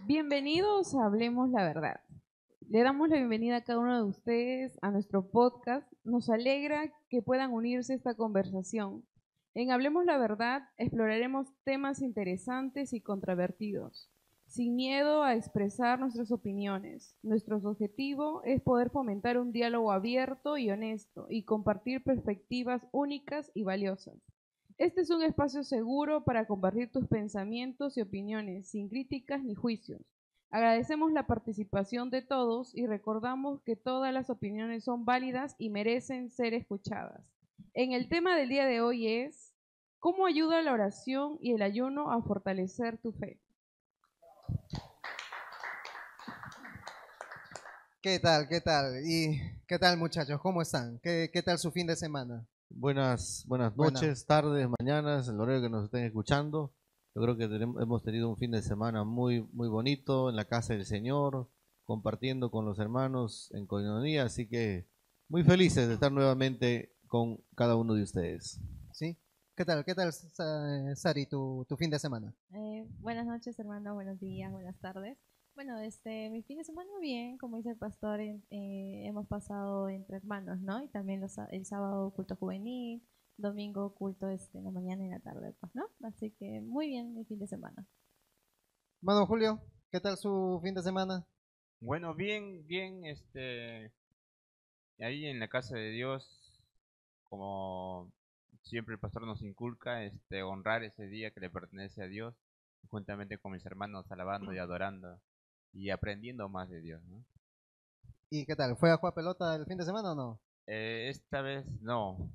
Bienvenidos a Hablemos la Verdad. Le damos la bienvenida a cada uno de ustedes a nuestro podcast. Nos alegra que puedan unirse a esta conversación. En Hablemos la Verdad exploraremos temas interesantes y controvertidos, sin miedo a expresar nuestras opiniones. Nuestro objetivo es poder fomentar un diálogo abierto y honesto y compartir perspectivas únicas y valiosas. Este es un espacio seguro para compartir tus pensamientos y opiniones, sin críticas ni juicios. Agradecemos la participación de todos y recordamos que todas las opiniones son válidas y merecen ser escuchadas. En el tema del día de hoy es ¿cómo ayuda la oración y el ayuno a fortalecer tu fe? ¿Qué tal? ¿Qué tal? ¿Y qué tal, muchachos? ¿Cómo están? ¿Qué tal su fin de semana? Buenas Buena. noches, tardes, mañanas, el horario que nos estén escuchando. Yo creo que hemos tenido un fin de semana muy bonito en la casa del Señor, compartiendo con los hermanos en coinonía, así que muy felices de estar nuevamente con cada uno de ustedes. ¿Sí? ¿Qué tal? Sari, tu fin de semana? Buenas noches, hermano, buenos días, buenas tardes. Bueno, mi fin de semana bien, como dice el pastor, hemos pasado entre hermanos, ¿no? Y también el sábado culto juvenil, domingo culto en la mañana y en la tarde, pues, ¿no? Así que muy bien mi fin de semana. Mano Julio, ¿qué tal su fin de semana? Bueno, bien, ahí en la casa de Dios, como siempre el pastor nos inculca, honrar ese día que le pertenece a Dios, juntamente con mis hermanos alabando y adorando y aprendiendo más de Dios, ¿no? ¿Y qué tal? ¿Fue a jugar pelota el fin de semana o no? Esta vez no.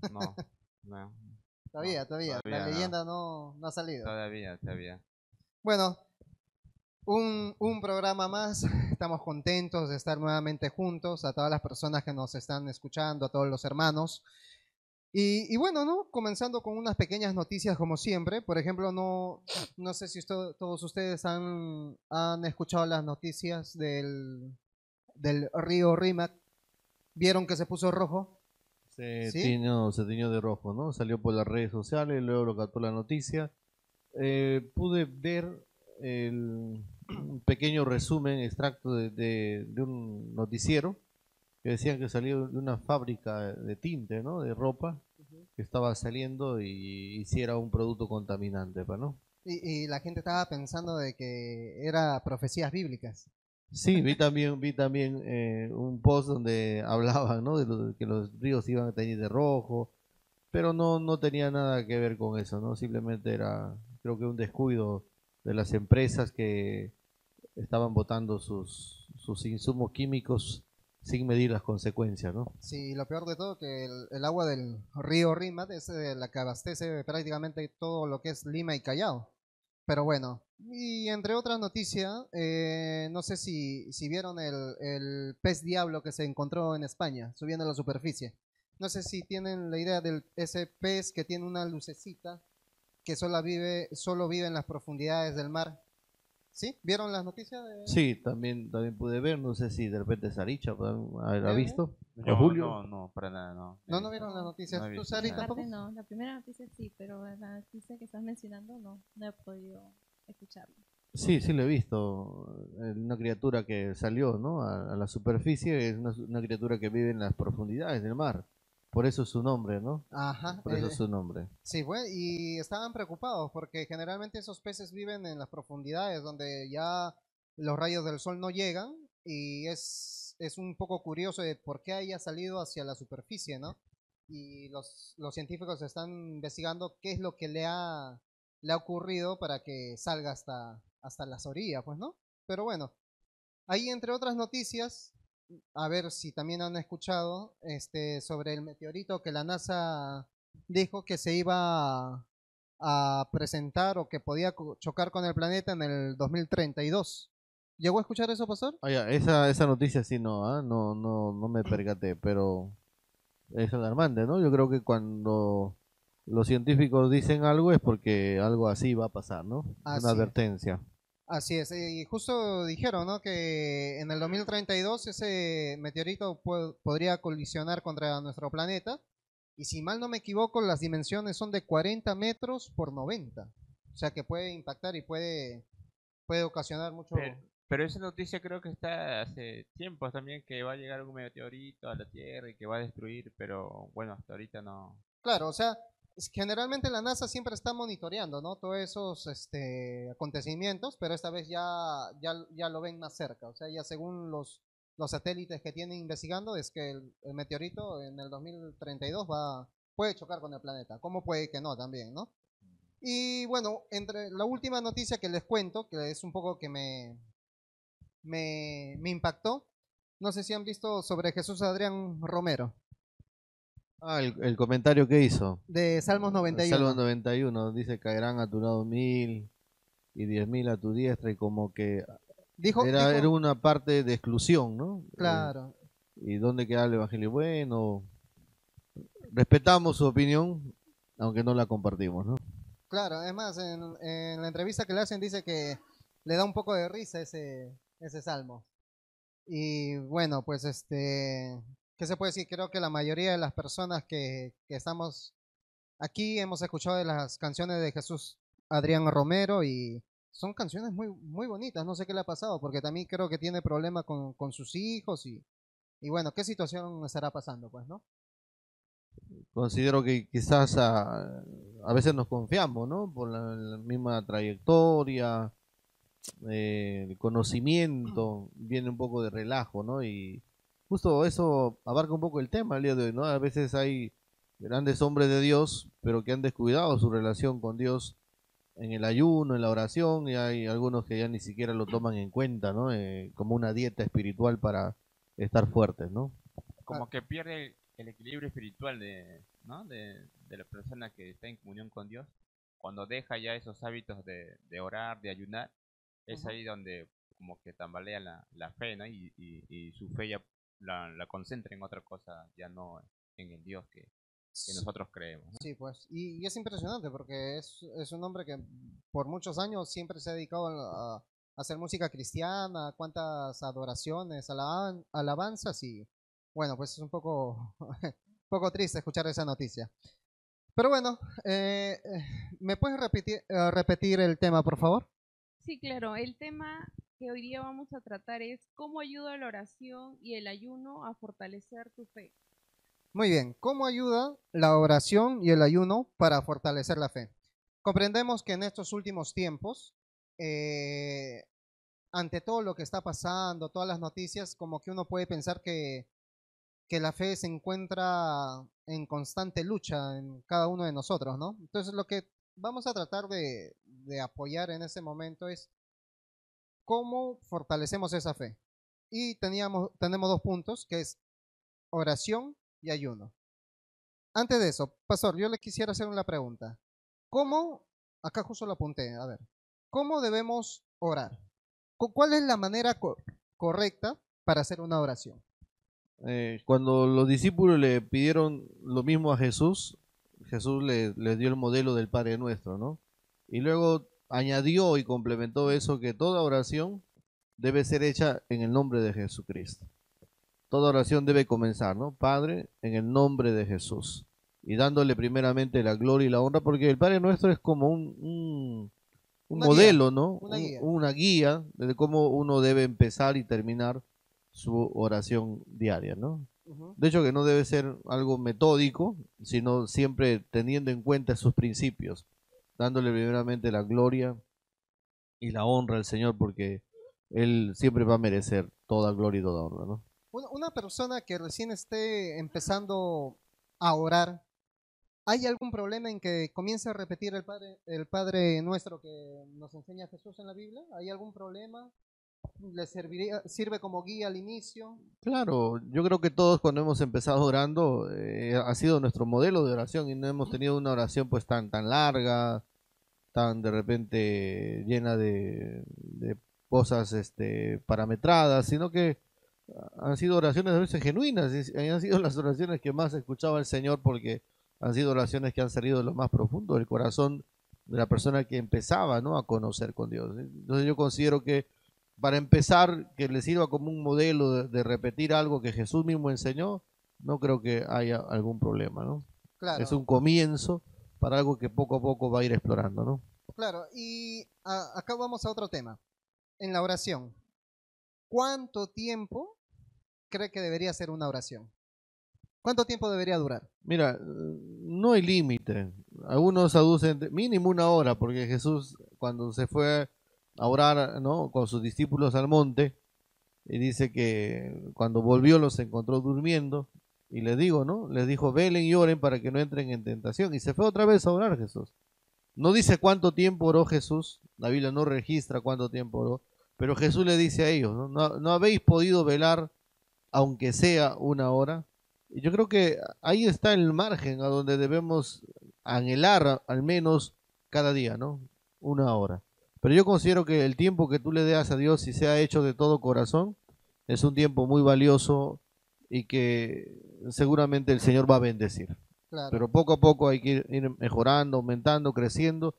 Todavía. La no, leyenda no ha salido. todavía. Bueno, un programa más. Estamos contentos de estar nuevamente juntos. A todas las personas que nos están escuchando, a todos los hermanos. Y bueno, ¿no? Comenzando con unas pequeñas noticias como siempre. Por ejemplo, no sé si todos ustedes han escuchado las noticias del río Rímac. ¿Vieron que se puso rojo? Se ¿Sí? tiñó de rojo, ¿no? Salió por las redes sociales, luego lo captó la noticia. Pude ver un pequeño resumen, extracto de un noticiero que decían que salió de una fábrica de tinte, ¿no? De ropa, que estaba saliendo y hiciera un producto contaminante, ¿no? Y la gente estaba pensando de que era profecías bíblicas. Sí, vi también un post donde hablaban, ¿no? De que los ríos iban a teñir de rojo, pero no tenía nada que ver con eso, ¿no? Simplemente era, creo que un descuido de las empresas que estaban botando sus insumos químicos sin medir las consecuencias, ¿no? Sí, lo peor de todo que el agua del río Rímac es la que abastece prácticamente todo lo que es Lima y Callao. Pero bueno, y entre otras noticias, no sé si vieron el pez diablo que se encontró en España, subiendo a la superficie. No sé si tienen la idea de ese pez que tiene una lucecita que solo vive en las profundidades del mar. ¿Sí? ¿Vieron las noticias? Sí, también pude ver, no sé si de repente Saricha habrá visto, o Yo Julio. No, para nada, no. No vieron las noticias. No he ¿Tú, visto Sari, nada. tampoco? No, la primera noticia sí, pero la noticia que estás mencionando no he podido escucharla. Sí, sí lo he visto. Una criatura que salió, ¿no? A la superficie, es una criatura que vive en las profundidades del mar. Por eso es su nombre, ¿no? Ajá. Por eso es su nombre. Sí, y estaban preocupados porque generalmente esos peces viven en las profundidades donde ya los rayos del sol no llegan y es un poco curioso de por qué haya salido hacia la superficie, ¿no? Y los científicos están investigando qué es lo que le ha ocurrido para que salga hasta las orillas, pues, ¿no? Pero bueno, ahí entre otras noticias, a ver si también han escuchado sobre el meteorito que la NASA dijo que se iba a presentar o que podía chocar con el planeta en el 2032. ¿Llegó a escuchar eso, pastor? Ah, ya, esa noticia sí no me percaté, pero es alarmante, ¿no? Yo creo que cuando los científicos dicen algo es porque algo así va a pasar, ¿no? Es una Así es. advertencia. Así es, y justo dijeron, ¿no? Que en el 2032 ese meteorito podría colisionar contra nuestro planeta. Y si mal no me equivoco, las dimensiones son de 40 metros por 90. O sea que puede impactar y puede ocasionar mucho. Pero esa noticia creo que está hace tiempo también, que va a llegar un meteorito a la Tierra y que va a destruir, pero bueno, hasta ahorita no. Claro, o sea, generalmente la NASA siempre está monitoreando, ¿no? Todos esos acontecimientos, pero esta vez ya lo ven más cerca. O sea, ya según los satélites que tienen investigando, es que el meteorito en el 2032 puede chocar con el planeta. ¿Cómo puede que no también, no? Y bueno, entre la última noticia que les cuento, que es un poco que me impactó, no sé si han visto sobre Jesús Adrián Romero, Ah, el comentario que hizo. de Salmos 91. Salmo 91 dice: caerán a tu lado 1000 y 10.000 a tu diestra, y como que Dijo, era una parte de exclusión, ¿no? claro, ¿Y dónde queda el evangelio? Bueno, respetamos su opinión, aunque no la compartimos, ¿no? claro, además en la entrevista que le hacen dice que le da un poco de risa ese salmo. Y bueno, pues ¿qué se puede decir? Creo que la mayoría de las personas que estamos aquí hemos escuchado de las canciones de Jesús Adrián Romero y son canciones muy, muy bonitas. No sé qué le ha pasado, porque también creo que tiene problemas con sus hijos y bueno, ¿qué situación estará pasando, pues, no? Considero que quizás a veces nos confiamos, ¿no? Por la misma trayectoria, el conocimiento, viene un poco de relajo, ¿no? Y justo eso abarca un poco el tema el día de hoy, ¿no? A veces hay grandes hombres de Dios, pero que han descuidado su relación con Dios en el ayuno, en la oración, y hay algunos que ya ni siquiera lo toman en cuenta, ¿no? Como una dieta espiritual para estar fuertes, ¿no? Como que pierde el equilibrio espiritual ¿no? de la persona que está en comunión con Dios. Cuando deja ya esos hábitos de orar, de ayunar, es ahí donde como que tambalea la fe, ¿no? Y su fe ya la concentra en otra cosa, ya no en el Dios que nosotros creemos, ¿no? Sí, pues, y es impresionante porque es un hombre que por muchos años siempre se ha dedicado a hacer música cristiana, cuántas adoraciones, alabanzas y bueno, pues es un poco, poco triste escuchar esa noticia. Pero bueno, ¿me puedes repetir el tema, por favor? Sí, claro. El tema que hoy día vamos a tratar es cómo ayuda la oración y el ayuno a fortalecer tu fe. Muy bien, ¿cómo ayuda la oración y el ayuno para fortalecer la fe? Comprendemos que en estos últimos tiempos, ante todo lo que está pasando, todas las noticias, como que uno puede pensar que la fe se encuentra en constante lucha en cada uno de nosotros, ¿no? Entonces lo que vamos a tratar de apoyar en ese momento es cómo fortalecemos esa fe. Y tenemos dos puntos, que es oración y ayuno. Antes de eso, pastor, yo le quisiera hacer una pregunta. ¿Cómo, acá justo lo apunté, a ver, cómo debemos orar? ¿Cuál es la manera correcta para hacer una oración? Cuando los discípulos le pidieron lo mismo a Jesús, Jesús les dio el modelo del Padre Nuestro, ¿no? Y luego añadió y complementó eso, que toda oración debe ser hecha en el nombre de Jesucristo. Toda oración debe comenzar, ¿no? Padre, en el nombre de Jesús. Y dándole primeramente la gloria y la honra, porque el Padre Nuestro es como un modelo, ¿no? Una guía de cómo uno debe empezar y terminar su oración diaria, ¿no? De hecho, que no debe ser algo metódico, sino siempre teniendo en cuenta sus principios, dándole primeramente la gloria y la honra al Señor, porque Él siempre va a merecer toda gloria y toda honra, ¿no? Una persona que recién esté empezando a orar, ¿hay algún problema en que comience a repetir el Padre Nuestro que nos enseña Jesús en la Biblia? ¿Hay algún problema? ¿Le sirve como guía al inicio? Claro, yo creo que todos cuando hemos empezado orando ha sido nuestro modelo de oración y no hemos tenido una oración pues tan larga, tan de repente llena de cosas parametradas, sino que han sido oraciones a veces genuinas y han sido las oraciones que más escuchaba el Señor, porque han sido oraciones que han salido de lo más profundo del corazón de la persona que empezaba, ¿no?, a conocer con Dios. Entonces yo considero que para empezar, que le sirva como un modelo de repetir algo que Jesús mismo enseñó, no creo que haya algún problema, ¿no? Claro. Es un comienzo para algo que poco a poco va a ir explorando, ¿no? Claro, y acá vamos a otro tema. En la oración, ¿cuánto tiempo cree que debería ser una oración? ¿Cuánto tiempo debería durar? Mira, no hay límite. Algunos aducen mínimo 1 hora, porque Jesús cuando se fue a orar, ¿no?, con sus discípulos al monte, y dice que cuando volvió los encontró durmiendo, y les digo, ¿no? Les dijo, velen y oren para que no entren en tentación, y se fue otra vez a orar Jesús. No dice cuánto tiempo oró Jesús, la Biblia no registra cuánto tiempo oró, pero Jesús le dice a ellos, ¿no habéis podido velar aunque sea 1 hora? Y yo creo que ahí está el margen a donde debemos anhelar al menos cada día, ¿no? 1 hora. Pero yo considero que el tiempo que tú le das a Dios, si sea hecho de todo corazón, es un tiempo muy valioso y que seguramente el Señor va a bendecir. Claro. Pero poco a poco hay que ir mejorando, aumentando, creciendo.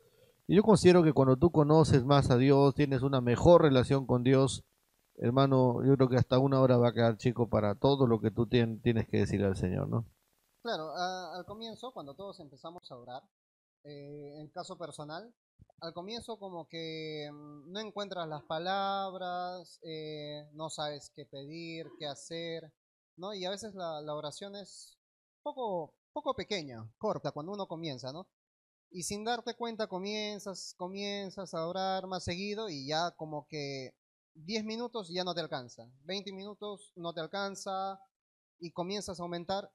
Y yo considero que cuando tú conoces más a Dios, tienes una mejor relación con Dios, hermano, yo creo que hasta 1 hora va a quedar chico para todo lo que tú tienes que decir al Señor, ¿no? Claro, al comienzo, cuando todos empezamos a orar, en caso personal, al comienzo como que no encuentras las palabras, no sabes qué pedir, qué hacer, ¿no? Y a veces la oración es poco pequeña, corta, cuando uno comienza, ¿no? Y sin darte cuenta comienzas a orar más seguido y ya como que 10 minutos ya no te alcanza, 20 minutos no te alcanza y comienzas a aumentar,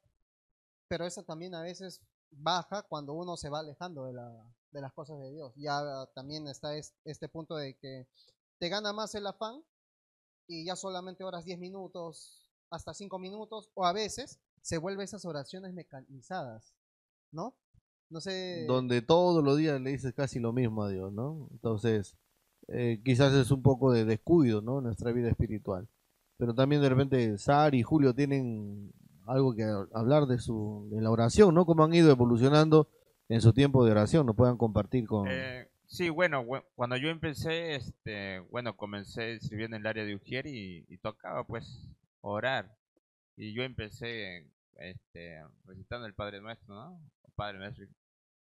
pero eso también a veces baja cuando uno se va alejando de las cosas de Dios. Ya también está este punto de que te gana más el afán y ya solamente oras 10 minutos, hasta 5 minutos, o a veces se vuelven esas oraciones mecanizadas, ¿no? No sé. Donde todos los días le dices casi lo mismo a Dios, ¿no? Entonces, quizás es un poco de descuido, ¿no?, en nuestra vida espiritual. Pero también de repente Sari y Julio tienen algo que hablar de la oración, ¿no? Cómo han ido evolucionando en su tiempo de oración, nos puedan compartir con... Sí, bueno, cuando yo empecé, bueno, comencé sirviendo en el área de Ujier y tocaba pues orar. Y yo empecé recitando el Padre Nuestro, ¿no? El Padre Nuestro.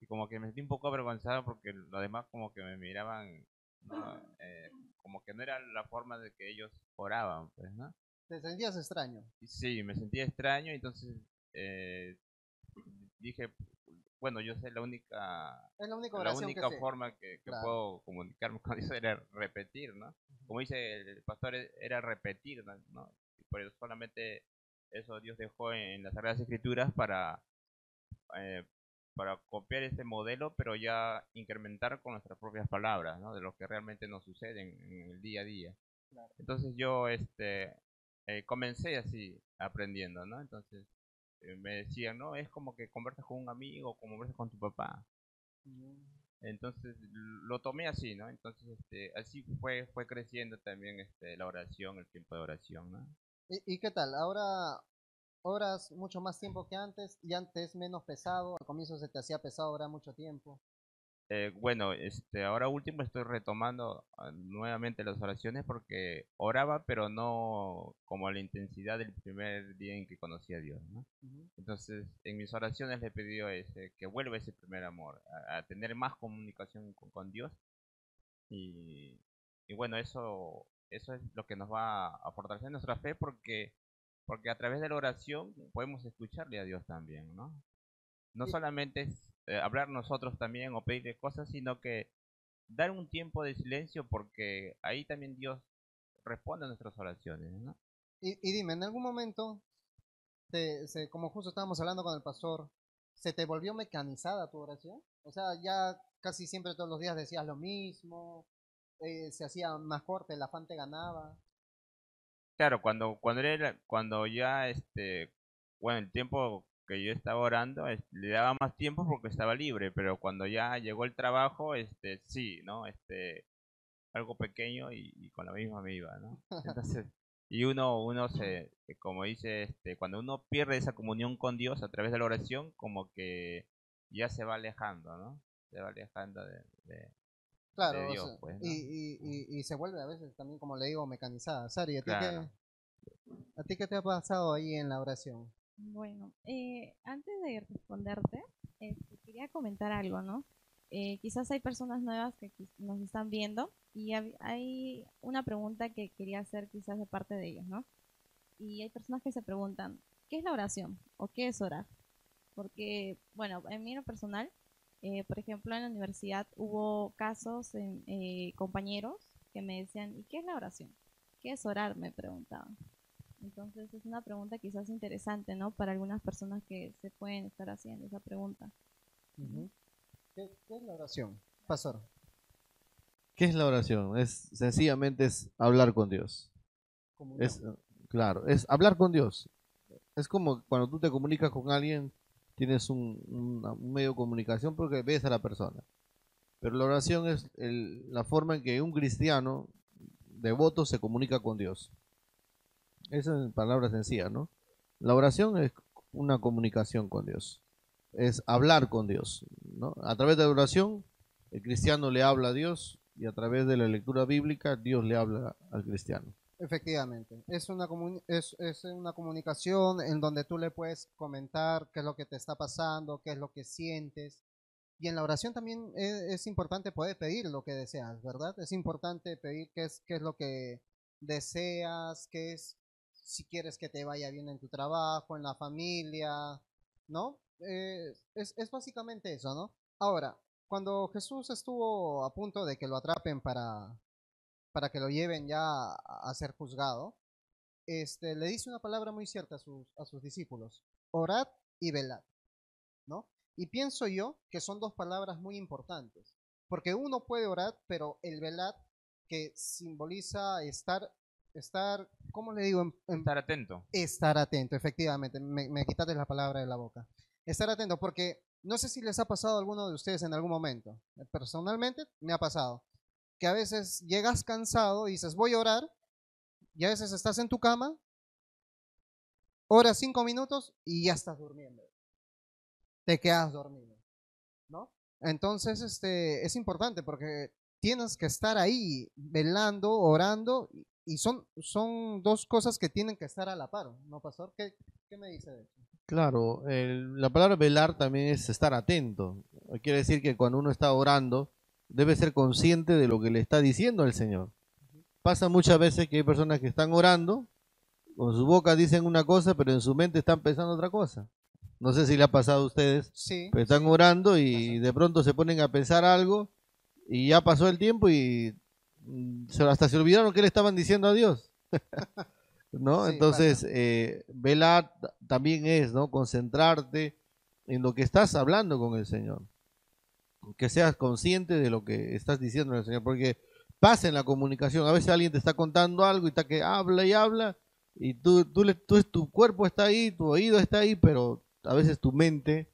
Y como que me sentí un poco avergonzado porque los demás como que me miraban, ¿no? Como que no era la forma de que ellos oraban, pues, ¿no? Te sentías extraño. Y sí, me sentía extraño, entonces dije, bueno, yo sé Es la única la oración única que sé. forma que Claro. puedo comunicarme con Dios era repetir, ¿no? Como dice el pastor, era repetir, ¿no? Y por eso solamente eso Dios dejó en las Sagradas Escrituras eh, para copiar este modelo, pero ya incrementar con nuestras propias palabras, ¿no? De lo que realmente nos sucede en el día a día. Claro. Entonces yo comencé así aprendiendo, ¿no? Entonces me decían, no, es como que conversas con un amigo, como conversas con tu papá. Entonces lo tomé así, ¿no? Entonces así fue creciendo también la oración, el tiempo de oración, ¿no? ¿Y qué tal? Ahora oras mucho más tiempo que antes y antes menos pesado. Al comienzo se te hacía pesado orar mucho tiempo. Bueno, ahora último estoy retomando nuevamente las oraciones porque oraba, pero no como la intensidad del primer día en que conocí a Dios, ¿no? Entonces, en mis oraciones le he pedido que vuelva ese primer amor, a tener más comunicación con Dios y bueno, eso es lo que nos va a fortalecer nuestra fe porque a través de la oración podemos escucharle a Dios también, ¿no? No Y- solamente es hablar nosotros también o pedirle cosas, sino que dar un tiempo de silencio porque ahí también Dios responde a nuestras oraciones, ¿no? Y dime, ¿en algún momento, como justo estábamos hablando con el pastor, se te volvió mecanizada tu oración? O sea, ya casi siempre todos los días decías lo mismo, se hacía más corta, el afán te ganaba. Claro, cuando ya bueno, el tiempo que yo estaba orando, le daba más tiempo porque estaba libre, pero cuando ya llegó el trabajo, sí, ¿no? Algo pequeño y con la misma me iba, ¿no? Entonces, y uno como dice, cuando uno pierde esa comunión con Dios a través de la oración, como que ya se va alejando, ¿no? Se va alejando de Claro, o Dios, sea, pues, ¿no? y se vuelve a veces también, como le digo, mecanizada. Sari, Claro. ¿a ti qué te ha pasado ahí en la oración? Bueno, antes de responderte, quería comentar algo, ¿no? Quizás hay personas nuevas que nos están viendo y hay una pregunta que quería hacer quizás de parte de ellos, ¿no? Y hay personas que se preguntan, ¿qué es la oración o qué es orar? Porque, bueno, en mí en lo personal, por ejemplo, en la universidad hubo casos en compañeros que me decían, ¿y qué es la oración? ¿Qué es orar? Me preguntaban. Entonces es una pregunta quizás interesante, ¿no? Para algunas personas que se pueden estar haciendo esa pregunta. Ujú. ¿Qué es la oración, pastor? ¿Qué es la oración? Sencillamente es hablar con Dios. Comunión. Claro, es hablar con Dios. Es como cuando tú te comunicas con alguien, tienes un medio de comunicación porque ves a la persona. Pero la oración es la forma en que un cristiano devoto se comunica con Dios. Eso en palabras sencillas, ¿no? La oración es una comunicación con Dios. Es hablar con Dios, ¿no? A través de la oración, el cristiano le habla a Dios y a través de la lectura bíblica, Dios le habla al cristiano. Efectivamente, es una comunicación en donde tú le puedes comentar qué es lo que te está pasando, qué es lo que sientes. Y en la oración también es importante poder pedir lo que deseas, ¿verdad? Es importante pedir qué es lo que deseas, qué es, si quieres que te vaya bien en tu trabajo, en la familia, ¿no? Es básicamente eso, ¿no? Ahora, cuando Jesús estuvo a punto de que lo atrapen para que lo lleven ya a ser juzgado, le dice una palabra muy cierta a sus discípulos: orad y velad, ¿no? Y pienso yo que son dos palabras muy importantes, porque uno puede orar, pero el velad, que simboliza ¿cómo le digo? Estar atento. Estar atento, efectivamente, me quitaste la palabra de la boca. Estar atento, porque no sé si les ha pasado a alguno de ustedes en algún momento. Personalmente me ha pasado que a veces llegas cansado y dices, voy a orar, y a veces estás en tu cama, oras 5 minutos y ya estás durmiendo. Te quedas dormido, ¿no? Entonces, es importante porque tienes que estar ahí velando, orando, y son dos cosas que tienen que estar a la par, ¿no, pastor? ¿Qué me dice de eso? Claro, la palabra velar también es estar atento. Quiere decir que cuando uno está orando, debe ser consciente de lo que le está diciendo el Señor. Pasa muchas veces que hay personas que están orando, con su boca dicen una cosa, pero en su mente están pensando otra cosa. No sé si le ha pasado a ustedes, Sí, pero están orando y de pronto se ponen a pensar algo y ya pasó el tiempo y hasta se olvidaron qué le estaban diciendo a Dios. ¿No? Sí, Entonces, velar también es, ¿no? Concentrarte en lo que estás hablando con el Señor. Que seas consciente de lo que estás diciendo al Señor, porque pasa en la comunicación. A veces alguien te está contando algo y está que habla y habla, y tu cuerpo está ahí, tu oído está ahí, pero a veces tu mente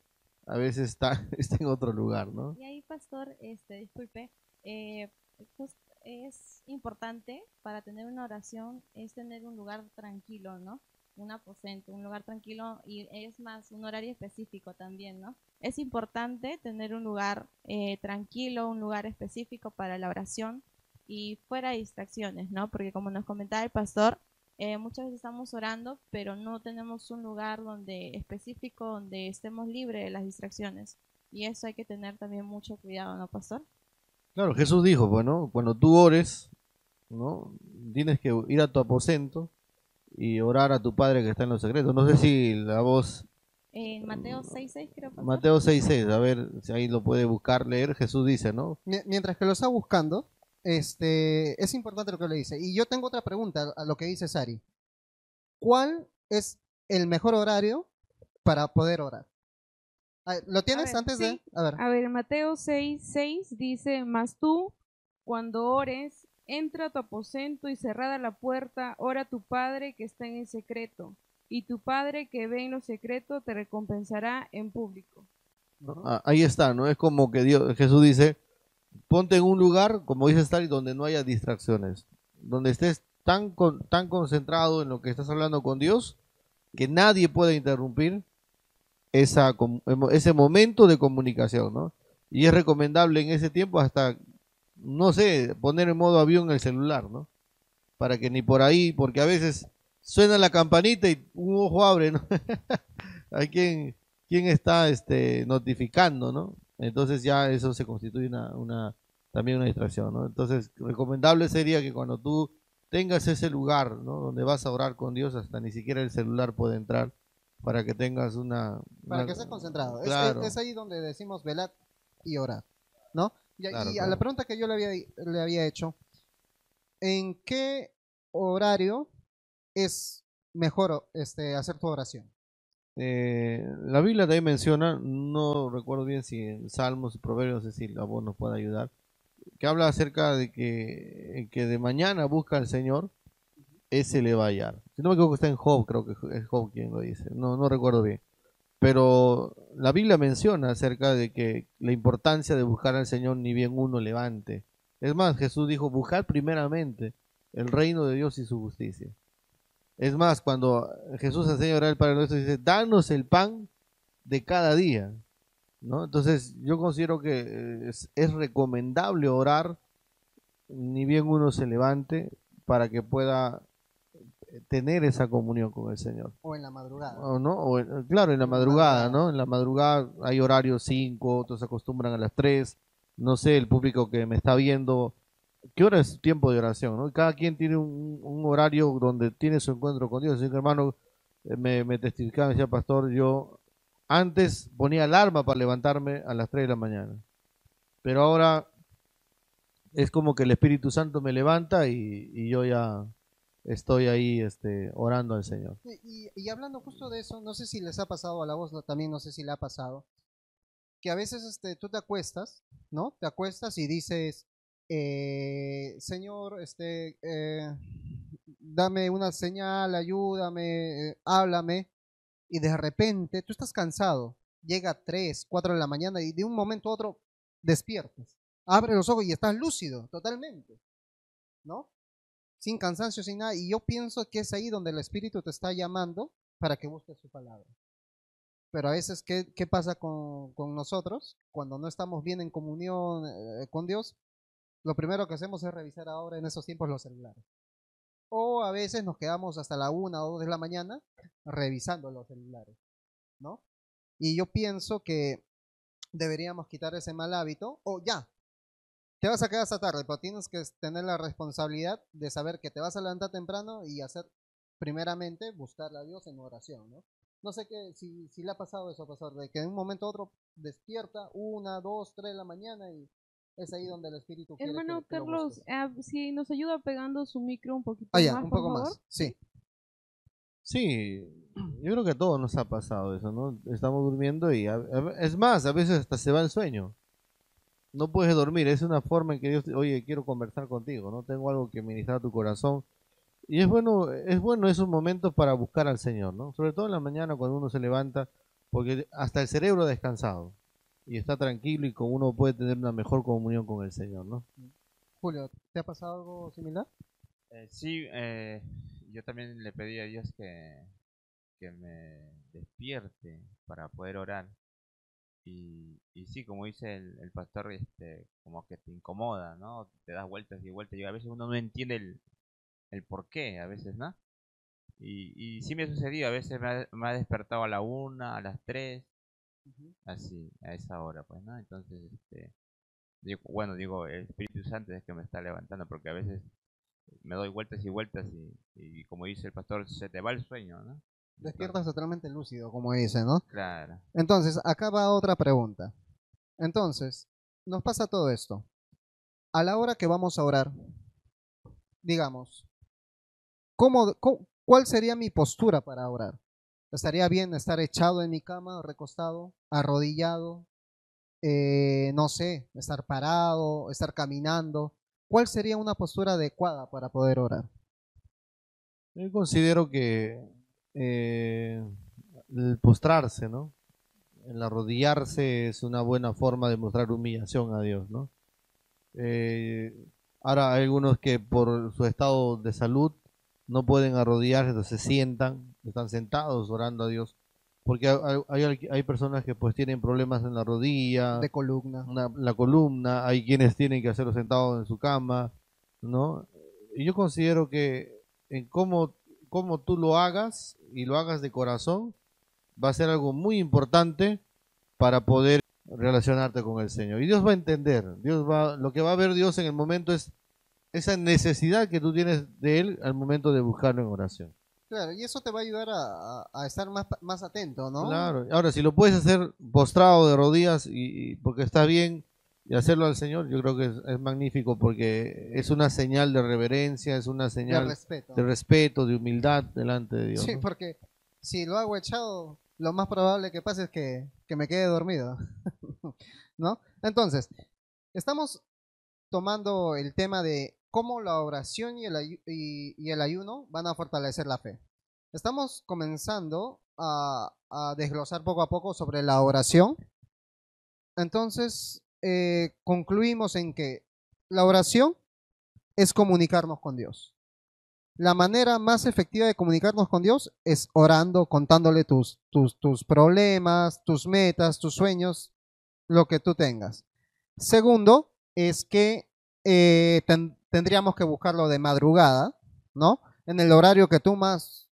a veces está en otro lugar, ¿no? Y ahí, pastor, disculpe, pues, es importante para tener una oración, es tener un lugar tranquilo, ¿no? Un aposento, un lugar tranquilo, y es más, un horario específico también, ¿no? Es importante tener un lugar tranquilo, un lugar específico para la oración y fuera de distracciones, ¿no? Porque como nos comentaba el pastor, muchas veces estamos orando, pero no tenemos un lugar específico donde estemos libres de las distracciones. Y eso hay que tener también mucho cuidado, ¿no, pastor? Claro, Jesús dijo, bueno, cuando tú ores, ¿no? Tienes que ir a tu aposento y orar a tu Padre que está en los secretos. No sé si la voz... En Mateo 6:6 creo, pastor. Mateo 6:6, a ver si ahí lo puede buscar, leer. Jesús dice, ¿no? Mientras que lo está buscando, es importante lo que le dice. Y yo tengo otra pregunta a lo que dice Sari. ¿Cuál es el mejor horario para poder orar? ¿Lo tienes ver, antes sí. de...? A ver. A ver, Mateo 6:6 dice, mas tú, cuando ores, entra a tu aposento y cerrada la puerta, ora a tu Padre que está en el secreto, y tu Padre que ve en lo secreto te recompensará en público. Ahí está, ¿no? Es como que Jesús dice, ponte en un lugar, como dice Stalin, donde no haya distracciones, donde estés tan concentrado en lo que estás hablando con Dios, que nadie pueda interrumpir ese momento de comunicación, ¿no? Y es recomendable en ese tiempo hasta, no sé, poner en modo avión el celular, ¿no? Para que ni por ahí, porque a veces suena la campanita y un ojo abre, ¿no? Hay quien está notificando, ¿no? Entonces ya eso se constituye también una distracción, ¿no? Entonces, recomendable sería que cuando tú tengas ese lugar, ¿no? Donde vas a orar con Dios, hasta ni siquiera el celular puede entrar, para que tengas Para que estés concentrado. Claro. Es ahí donde decimos velad y orad, ¿no? Claro, y a claro. la pregunta que yo le había hecho, ¿en qué horario es mejor hacer tu oración? La Biblia también menciona, no recuerdo bien si en Salmos y Proverbios, no sé si la voz nos puede ayudar, que habla acerca de que el que de mañana busca al Señor, ese le va a hallar. Si no me equivoco, está en Job, creo que es Job quien lo dice, no recuerdo bien. Pero la Biblia menciona acerca de que la importancia de buscar al Señor ni bien uno levante. Es más, Jesús dijo, buscar primeramente el reino de Dios y su justicia. Es más, cuando Jesús enseña a orar el Padre Nuestro, dice, danos el pan de cada día, ¿no? Entonces, yo considero que es recomendable orar ni bien uno se levante para que pueda tener esa comunión con el Señor. O en la madrugada. ¿O no? Claro, en la madrugada, ¿no? En la madrugada hay horarios 5, otros se acostumbran a las 3. No sé, el público que me está viendo, ¿qué hora es tiempo de oración? ¿No? Cada quien tiene un horario donde tiene su encuentro con Dios. Así que, hermano, me testificaba, me decía, pastor, yo antes ponía alarma para levantarme a las 3 de la mañana. Pero ahora es como que el Espíritu Santo me levanta y yo ya estoy ahí orando al Señor. Y hablando justo de eso, no sé si les ha pasado a la voz, también no sé si le ha pasado, que a veces tú te acuestas, ¿no? Te acuestas y dices, Señor, dame una señal, ayúdame, háblame, y de repente tú estás cansado, llega 3, 4 de la mañana y de un momento a otro despiertas, abre los ojos y estás lúcido totalmente, ¿no? Sin cansancio, sin nada, y yo pienso que es ahí donde el Espíritu te está llamando para que busques su palabra. Pero a veces, ¿qué pasa con nosotros? Cuando no estamos bien en comunión con Dios, lo primero que hacemos es revisar ahora en esos tiempos los celulares. O a veces nos quedamos hasta la 1 o 2 de la mañana revisando los celulares, ¿no? Y yo pienso que deberíamos quitar ese mal hábito, o ya, te vas a quedar hasta tarde, pero tienes que tener la responsabilidad de saber que te vas a levantar temprano y hacer, primeramente, buscar a Dios en oración, ¿no? No sé si le ha pasado eso, pastor, de que de un momento a otro despierta 1, 2, 3 de la mañana y es ahí donde el Espíritu quiere Hermano que lo Carlos, busques. si nos ayuda pegando su micro un poquito Ah, ya, más, un por poco favor. más, sí. Sí, yo creo que a todos nos ha pasado eso, ¿no? Estamos durmiendo y es más, a veces hasta se va el sueño. No puedes dormir, es una forma en que Dios, oye, quiero conversar contigo, ¿no? Tengo algo que ministrar a tu corazón. Y es bueno esos momentos para buscar al Señor, ¿no? Sobre todo en la mañana cuando uno se levanta, porque hasta el cerebro ha descansado y está tranquilo y con uno puede tener una mejor comunión con el Señor, ¿no? Julio, ¿te ha pasado algo similar? Sí, yo también le pedí a Dios que me despierte para poder orar. Y sí, como dice el pastor, como que te incomoda, ¿no? Te das vueltas y vueltas. Y a veces uno no entiende el por qué, a veces, ¿no? Y sí me ha sucedido, a veces me ha despertado a la 1, a las 3, así, a esa hora, pues, ¿no? Entonces, digo, el Espíritu Santo es que me está levantando, porque a veces me doy vueltas y vueltas y como dice el pastor, se te va el sueño, ¿no? Despiertas totalmente lúcido, como dice, ¿no? Claro. Entonces, acá va otra pregunta. Entonces, nos pasa todo esto. A la hora que vamos a orar, digamos, ¿cuál sería mi postura para orar? ¿Estaría bien estar echado en mi cama, recostado, arrodillado? No sé, estar parado, estar caminando. ¿Cuál sería una postura adecuada para poder orar? Yo considero que el postrarse, ¿no? El arrodillarse es una buena forma de mostrar humillación a Dios, ¿no? Ahora hay algunos que por su estado de salud no pueden arrodillarse, entonces se sientan, están sentados orando a Dios, porque hay personas que pues tienen problemas en la rodilla, De columna. la columna, hay quienes tienen que hacerlo sentados en su cama, ¿no? Y yo considero que en cómo tú lo hagas y lo hagas de corazón, va a ser algo muy importante para poder relacionarte con el Señor. Y Dios va a entender, lo que va a ver Dios en el momento es esa necesidad que tú tienes de Él al momento de buscarlo en oración. Claro, y eso te va a ayudar a estar más atento, ¿no? Claro, ahora si lo puedes hacer postrado de rodillas y porque está bien y hacerlo al Señor, yo creo que es magnífico porque es una señal de reverencia, es una De señal respeto. de respeto, de humildad delante de Dios. Sí, ¿no? porque si lo hago echado, lo más probable que pase es que me quede dormido, ¿no? Entonces, estamos tomando el tema de cómo la oración y el ayuno van a fortalecer la fe. Estamos comenzando a desglosar poco a poco sobre la oración. Entonces, concluimos en que la oración es comunicarnos con Dios. La manera más efectiva de comunicarnos con Dios es orando, contándole tus problemas, tus metas, tus sueños, lo que tú tengas. Segundo, es que tendríamos que buscarlo de madrugada, ¿no? En el horario que tú más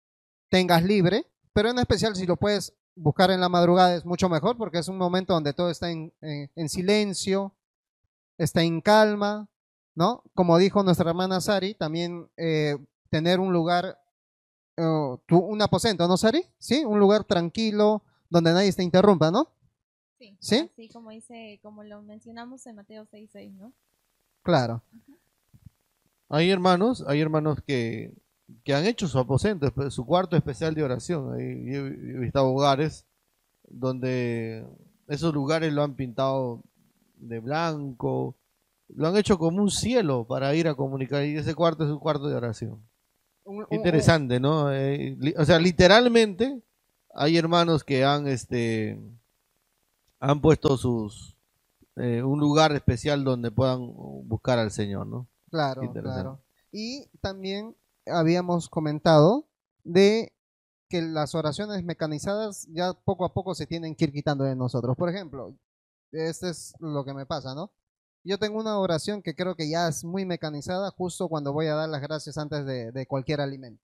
tengas libre, pero en especial si lo puedes buscar en la madrugada es mucho mejor porque es un momento donde todo está en silencio, está en calma, ¿no? Como dijo nuestra hermana Sari, también tener un lugar, un aposento, ¿no, Sari? Sí, un lugar tranquilo donde nadie te interrumpa, ¿no? Sí, ¿Sí? así como dice, como lo mencionamos en Mateo 6:6, ¿no? Claro. Hay hermanos que han hecho su aposento, su cuarto especial de oración. He visto hogares donde esos lugares lo han pintado de blanco, lo han hecho como un cielo para ir a comunicar, y ese cuarto es un cuarto de oración. Interesante, ¿no? O sea, literalmente hay hermanos que han puesto un lugar especial donde puedan buscar al Señor, ¿no? Claro, Interesante. claro. Y también habíamos comentado de que las oraciones mecanizadas ya poco a poco se tienen que ir quitando de nosotros. Por ejemplo, este es lo que me pasa, ¿no? Yo tengo una oración que creo que ya es muy mecanizada justo cuando voy a dar las gracias antes de cualquier alimento.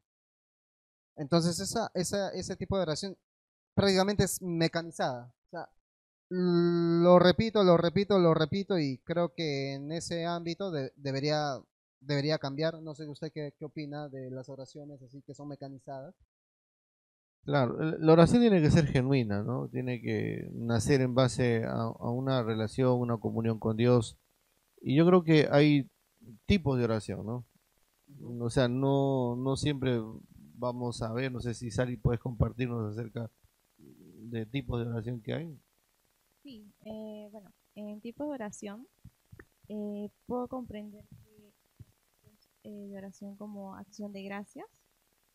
Entonces ese tipo de oración prácticamente es mecanizada. O sea, lo repito, lo repito, lo repito y creo que en ese ámbito debería cambiar. No sé usted qué opina de las oraciones así que son mecanizadas. Claro, la oración tiene que ser genuina, ¿no? Tiene que nacer en base a una relación, una comunión con Dios. Y yo creo que hay tipos de oración, ¿no? O sea, no siempre vamos a ver, no sé si Sari puedes compartirnos acerca de tipos de oración que hay. Sí, bueno, en tipo de oración puedo comprender que de oración como acción de gracias.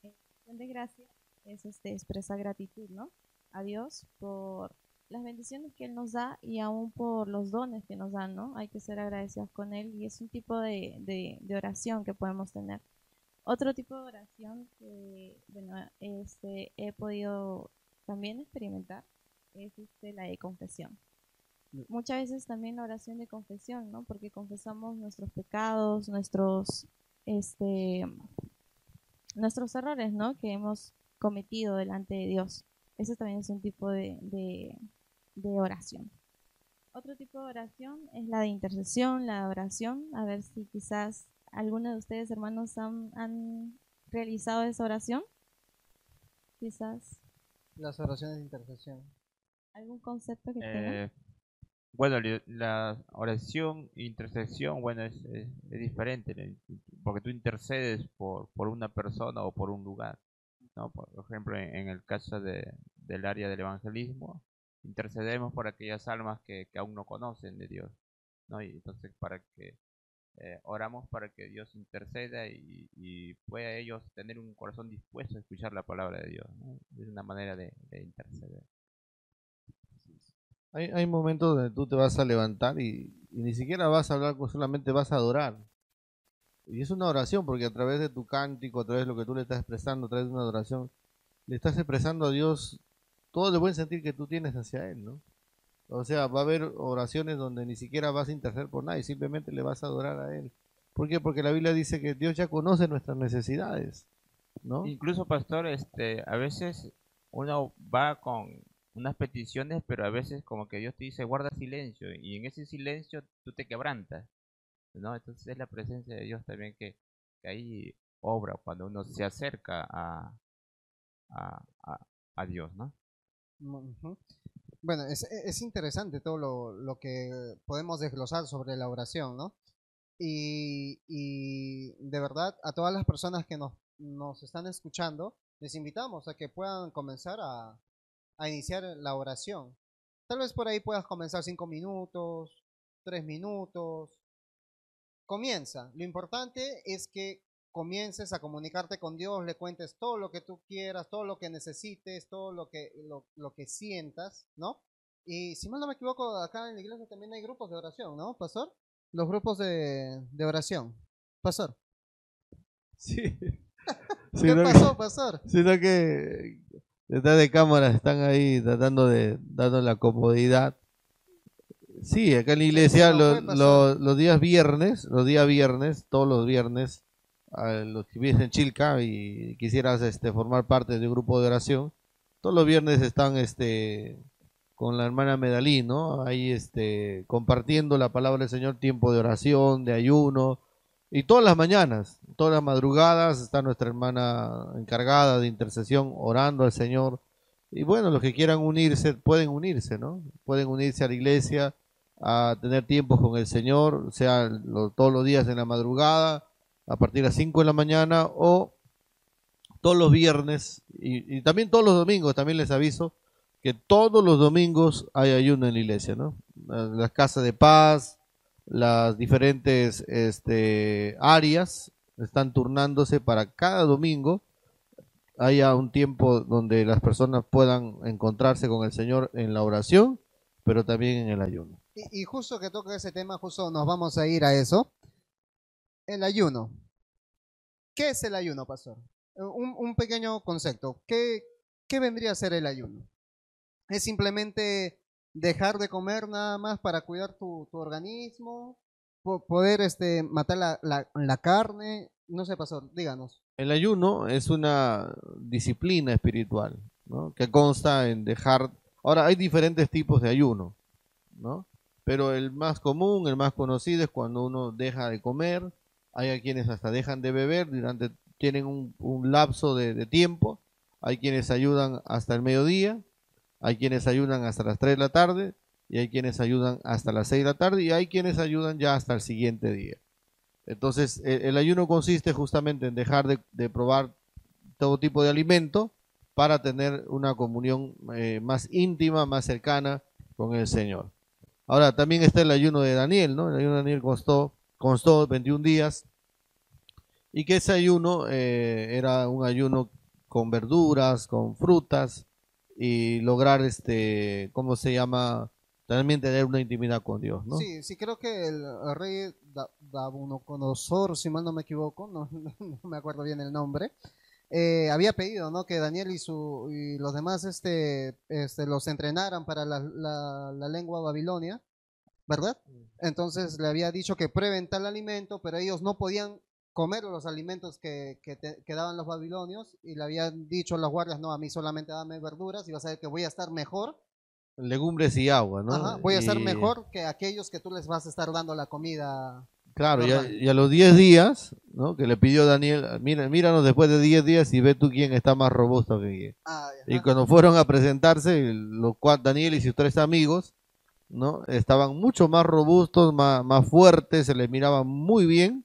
Acción de gracias es expresar gratitud, ¿no? A Dios por las bendiciones que Él nos da y aún por los dones que nos dan, ¿no? Hay que ser agradecidos con Él y es un tipo de oración que podemos tener. Otro tipo de oración que, bueno, he podido también experimentar es la de confesión. Muchas veces también la oración de confesión, ¿no? Porque confesamos nuestros pecados, nuestros errores, ¿no? Que hemos cometido delante de Dios. Ese también es un tipo de oración. Otro tipo de oración es la de intercesión, la de oración. A ver si quizás alguno de ustedes, hermanos, han realizado esa oración. Quizás Las oraciones de intercesión. algún concepto que tengan. Bueno, la oración, intercesión, bueno, es diferente, ¿no? Porque tú intercedes por una persona o por un lugar, ¿no? Por ejemplo, en el caso del área del evangelismo, intercedemos por aquellas almas que aún no conocen de Dios, ¿no? Y entonces oramos para que Dios interceda y pueda ellos tener un corazón dispuesto a escuchar la palabra de Dios, ¿no? Es una manera de interceder. Hay momentos donde tú te vas a levantar y ni siquiera vas a hablar, solamente vas a adorar. Y es una oración, porque a través de tu cántico, a través de lo que tú le estás expresando, a través de una adoración, le estás expresando a Dios todo el buen sentir que tú tienes hacia Él, ¿no? O sea, va a haber oraciones donde ni siquiera vas a interceder por nadie, simplemente le vas a adorar a Él. ¿Por qué? Porque la Biblia dice que Dios ya conoce nuestras necesidades, ¿no? Incluso, pastor, a veces uno va unas peticiones, pero a veces como que Dios te dice guarda silencio y en ese silencio tú te quebrantas, ¿no? Entonces es la presencia de Dios también que ahí obra cuando uno se acerca a, a, a Dios, ¿no? Ujú. Bueno, es interesante todo lo que podemos desglosar sobre la oración, ¿no? Y de verdad, a todas las personas que nos están escuchando, les invitamos a que puedan comenzar a iniciar la oración. Tal vez por ahí puedas comenzar 5 minutos, 3 minutos. Comienza. Lo importante es que comiences a comunicarte con Dios, le cuentes todo lo que tú quieras, todo lo que necesites, todo lo que sientas, ¿no? Y si mal no me equivoco, acá en la iglesia también hay grupos de oración, ¿no, pastor? Los grupos de oración. Pastor. Sí. ¿Qué pasó, pastor? Sino que detrás de cámaras están ahí tratando de darnos la comodidad. Sí, acá en la iglesia los días viernes, todos los viernes, a los que vives en Chilca y quisieras formar parte de un grupo de oración, todos los viernes están con la hermana Medalí, ¿no? Ahí compartiendo la palabra del Señor, tiempo de oración, de ayuno, y todas las mañanas, todas las madrugadas está nuestra hermana encargada de intercesión orando al Señor. Y bueno, los que quieran unirse, pueden unirse, ¿no? Pueden unirse a la iglesia a tener tiempos con el Señor, sea todos los días en la madrugada, a partir de las 5 de la mañana o todos los viernes y también todos los domingos. También les aviso que todos los domingos hay ayuno en la iglesia, ¿no? Las casas de paz, las diferentes áreas están turnándose para cada domingo haya un tiempo donde las personas puedan encontrarse con el Señor en la oración, pero también en el ayuno. Y justo que toca ese tema, justo nos vamos a ir a eso. El ayuno. ¿Qué es el ayuno, pastor? Un pequeño concepto. ¿Qué vendría a ser el ayuno? ¿Es simplemente dejar de comer nada más para cuidar tu organismo? ¿Poder matar la carne? No sé, pastor, díganos. El ayuno es una disciplina espiritual, ¿no? Que consta en dejar... Ahora, hay diferentes tipos de ayuno, ¿no? Pero el más común, el más conocido es cuando uno deja de comer. Hay a quienes hasta dejan de beber, tienen un lapso de tiempo. Hay quienes ayudan hasta el mediodía, hay quienes ayudan hasta las 3 de la tarde, y hay quienes ayudan hasta las 6 de la tarde, y hay quienes ayudan ya hasta el siguiente día. Entonces, el ayuno consiste justamente en dejar de probar todo tipo de alimento para tener una comunión más íntima, más cercana con el Señor. Ahora, también está el ayuno de Daniel, ¿no? El ayuno de Daniel constó 21 días, y que ese ayuno era un ayuno con verduras, con frutas, y lograr, ¿cómo se llama? También tener una intimidad con Dios, ¿no? Sí, creo que el rey Nabucodonosor, si mal no me equivoco, no me acuerdo bien el nombre, había pedido, ¿no? Que Daniel y los demás los entrenaran para la lengua babilonia, ¿verdad? Entonces le había dicho que prueben tal alimento, pero ellos no podían comer los alimentos que daban los babilonios, y le habían dicho a los guardias, no, a mí solamente dame verduras y vas a ver que voy a estar mejor. Legumbres y agua, ¿no? Ajá, voy a estar mejor que aquellos que tú les vas a estar dando la comida. Claro, y a los 10 días, ¿no? Que le pidió Daniel, míranos después de 10 días y ve tú quién está más robusto que quién. Y cuando fueron a presentarse, Daniel y sus 3 amigos, ¿no? Estaban mucho más robustos, más fuertes, se les miraba muy bien,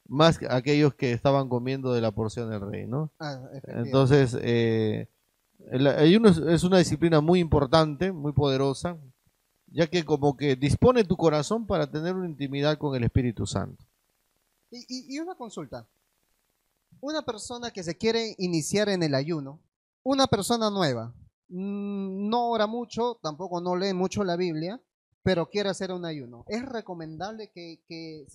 más que aquellos que estaban comiendo de la porción del rey, ¿no? Entonces, el ayuno es una disciplina muy importante, muy poderosa, ya que como que dispone tu corazón para tener una intimidad con el Espíritu Santo. Y una consulta. Una persona que se quiere iniciar en el ayuno, una persona nueva, no ora mucho, tampoco no lee mucho la Biblia, pero quiere hacer un ayuno. ¿Es recomendable que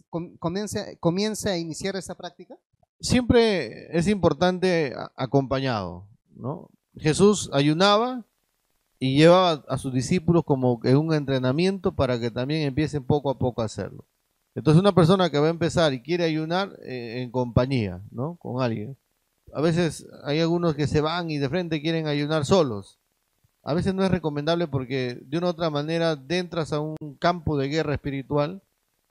comience a iniciar esa práctica? Siempre es importante acompañado, ¿no? Jesús ayunaba y llevaba a sus discípulos como en un entrenamiento para que también empiecen poco a poco a hacerlo. Entonces una persona que va a empezar y quiere ayunar en compañía, ¿no? Con alguien. A veces hay algunos que se van y de frente quieren ayunar solos. a veces no es recomendable porque de una u otra manera entras a un campo de guerra espiritual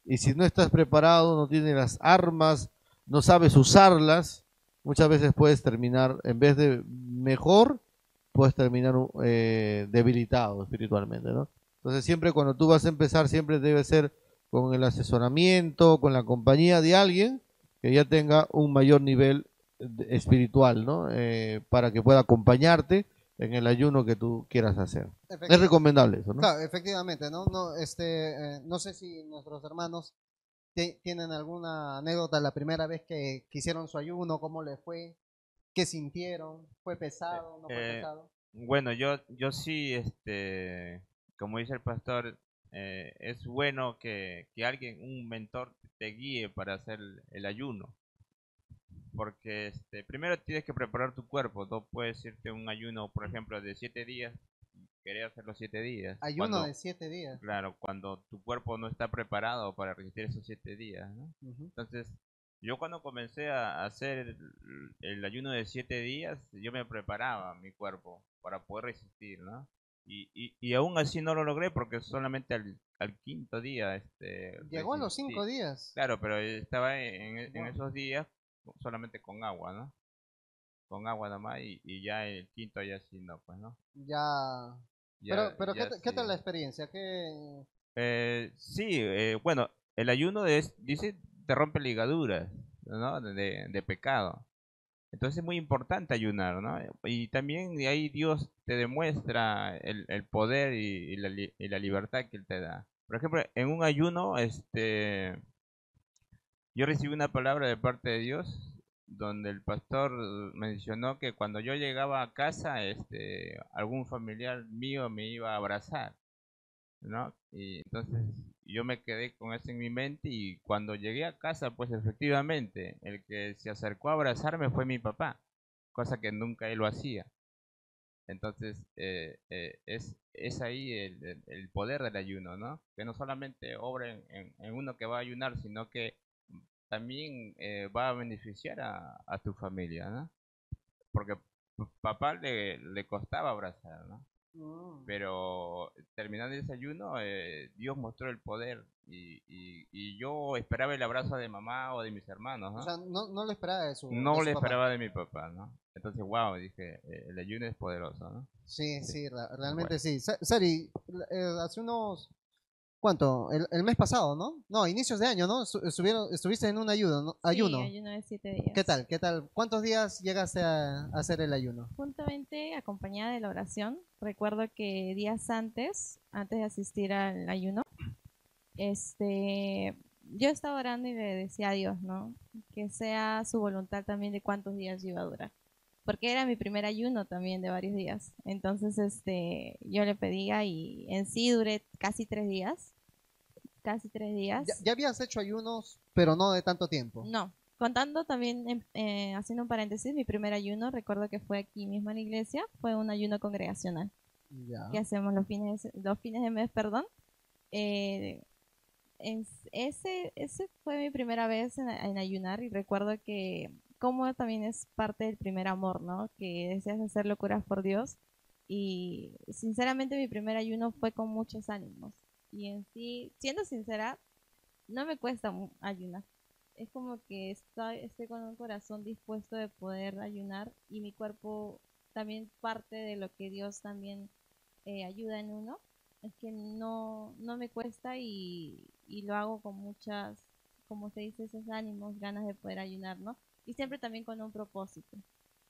y si no estás preparado, no tienes las armas, no sabes usarlas, muchas veces puedes terminar, en vez de mejor, puedes terminar debilitado espiritualmente, ¿no? Entonces siempre cuando tú vas a empezar, siempre debe ser con el asesoramiento, con la compañía de alguien que ya tenga un mayor nivel espiritual, ¿no? Para que pueda acompañarte en el ayuno que tú quieras hacer. Es recomendable eso, ¿no? Claro, efectivamente, ¿no? No, no sé si nuestros hermanos tienen alguna anécdota la primera vez que hicieron su ayuno, cómo les fue, qué sintieron, fue pesado, no fue pesado. Bueno, yo sí, como dice el pastor, es bueno que alguien, un mentor, te guíe para hacer el ayuno. Porque primero tienes que preparar tu cuerpo. No puedes irte a un ayuno, por ejemplo, de 7 días, querer hacer los 7 días. Ayuno de 7 días. Claro, cuando tu cuerpo no está preparado para resistir esos 7 días, ¿no? Entonces, yo cuando comencé a hacer el ayuno de 7 días, yo me preparaba mi cuerpo para poder resistir, ¿no? Y aún así no lo logré porque solamente al quinto día llegó a los resistí. 5 días. Claro, pero estaba en esos días solamente con agua, ¿no? Con agua nomás y ya el quinto ya sí no, pues, ¿no? Ya. Pero ya ¿qué tal sí. la experiencia? Sí, bueno, el ayuno dice te rompe ligaduras, ¿no? De pecado. Entonces es muy importante ayunar, ¿no? Y también de ahí Dios te demuestra el poder y la libertad que Él te da. Por ejemplo, en un ayuno, yo recibí una palabra de parte de Dios donde el pastor mencionó que cuando yo llegaba a casa, algún familiar mío me iba a abrazar, ¿no? Y entonces yo me quedé con eso en mi mente y cuando llegué a casa, pues efectivamente, el que se acercó a abrazarme fue mi papá, cosa que nunca él lo hacía. Entonces, es ahí el poder del ayuno, ¿no? Que no solamente obra en uno que va a ayunar, sino que también va a beneficiar a tu familia, ¿no? Porque papá le costaba abrazar, ¿no? Pero terminando el desayuno, Dios mostró el poder y yo esperaba el abrazo de mamá o de mis hermanos, ¿no? O sea, no le esperaba de No su le papá. esperaba de mi papá, ¿no? Entonces, wow, dije, el ayuno es poderoso, ¿no? Sí, realmente Bueno. sí. Sari, hace unos, ¿cuánto? El mes pasado, ¿no? No, inicios de año, ¿no? Estuviste en un ayuno, ¿no? Sí, Ayuno. ayuno de 7 días. ¿Qué tal? ¿Cuántos días llegaste a hacer el ayuno? Juntamente acompañada de la oración, recuerdo que días antes de asistir al ayuno, yo estaba orando y le decía a Dios, ¿no? Que sea su voluntad también de cuántos días yo iba a durar. Porque era mi primer ayuno también de varios días. Entonces, yo le pedía y en sí duré casi 3 días. Casi 3 días. Ya habías hecho ayunos, pero no de tanto tiempo. No, contando también, haciendo un paréntesis, mi primer ayuno, recuerdo que fue aquí mismo en la iglesia, fue un ayuno congregacional. Ya. Que hacemos los fines de mes, perdón. Ese fue mi primera vez en ayunar y recuerdo que como también es parte del primer amor, ¿no? Que deseas hacer locuras por Dios y sinceramente mi primer ayuno fue con muchos ánimos y en sí, siendo sincera, no me cuesta ayunar. Es como que estoy con un corazón dispuesto de poder ayunar y mi cuerpo también parte de lo que Dios también ayuda en uno. Es que no me cuesta y lo hago con muchas, como se dice, esos ánimos, ganas de poder ayunar, ¿no? Y siempre también con un propósito.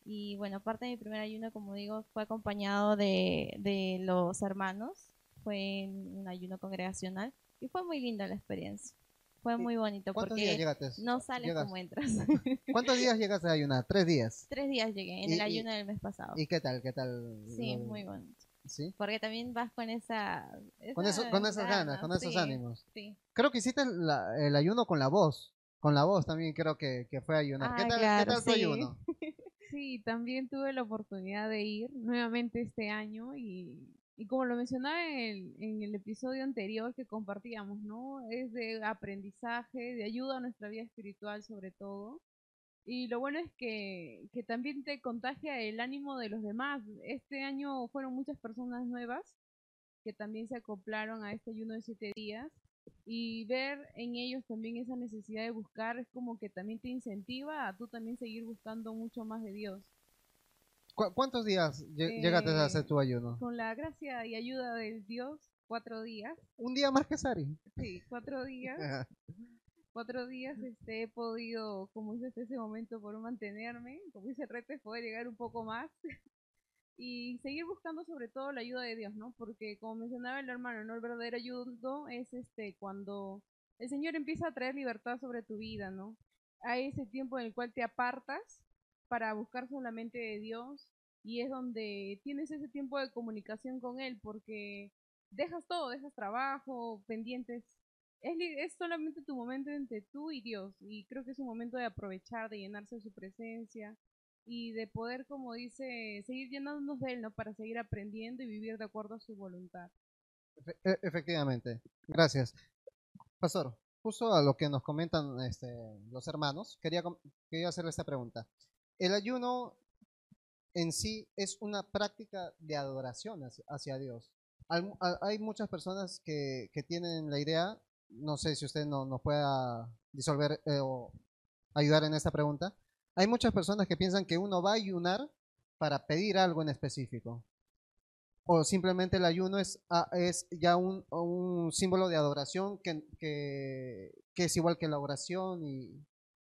Y bueno, parte de mi primer ayuno, como digo, fue acompañado de los hermanos, fue un ayuno congregacional y fue muy linda la experiencia. Fue muy bonito ¿Cuántos días porque llegaste? no sales como entras. ¿Cuántos días llegaste a ayunar? 3 días. 3 días llegué en el ayuno del mes pasado. ¿Y qué tal? ¿Qué tal? Sí, muy bonito. ¿Sí? Porque también vas con Con esas ganas, con esos sí, ánimos. Sí. Creo que hiciste el ayuno con la voz. Con la voz también creo que fue ayunar. ¿Qué tal tu ayuno? Sí, también tuve la oportunidad de ir nuevamente este año y como lo mencionaba en el episodio anterior que compartíamos, ¿no? Es de aprendizaje, de ayuda a nuestra vida espiritual sobre todo. Y lo bueno es que también te contagia el ánimo de los demás. Este año fueron muchas personas nuevas que también se acoplaron a este ayuno de 7 días y ver en ellos también esa necesidad de buscar es como que también te incentiva a tú también seguir buscando mucho más de Dios. ¿Cuántos días llegaste a hacer Eh, tu ayuno? Con la gracia y ayuda de Dios, 4 días. Un día más que Sari. Sí, 4 días. 4 días he podido, como dice hasta ese momento, por mantenerme. Como dice el reto, es poder llegar un poco más y seguir buscando sobre todo la ayuda de Dios, ¿no? Porque como mencionaba el hermano, ¿no? El verdadero ayuno es cuando el Señor empieza a traer libertad sobre tu vida, ¿no? Hay ese tiempo en el cual te apartas para buscar solamente de Dios y es donde tienes ese tiempo de comunicación con Él porque dejas todo, dejas trabajo, pendientes. Es solamente tu momento entre tú y Dios y creo que es un momento de aprovechar, de llenarse de su presencia y de poder, como dice, seguir llenándonos de Él, ¿no? Para seguir aprendiendo y vivir de acuerdo a su voluntad. Efectivamente. Gracias. Pastor, justo a lo que nos comentan los hermanos, quería hacerle esta pregunta. El ayuno en sí es una práctica de adoración hacia Dios. Hay muchas personas que tienen la idea, no sé si usted nos pueda disolver o ayudar en esta pregunta. Hay muchas personas que piensan que uno va a ayunar para pedir algo en específico. O simplemente el ayuno es ya un símbolo de adoración que es igual que la oración y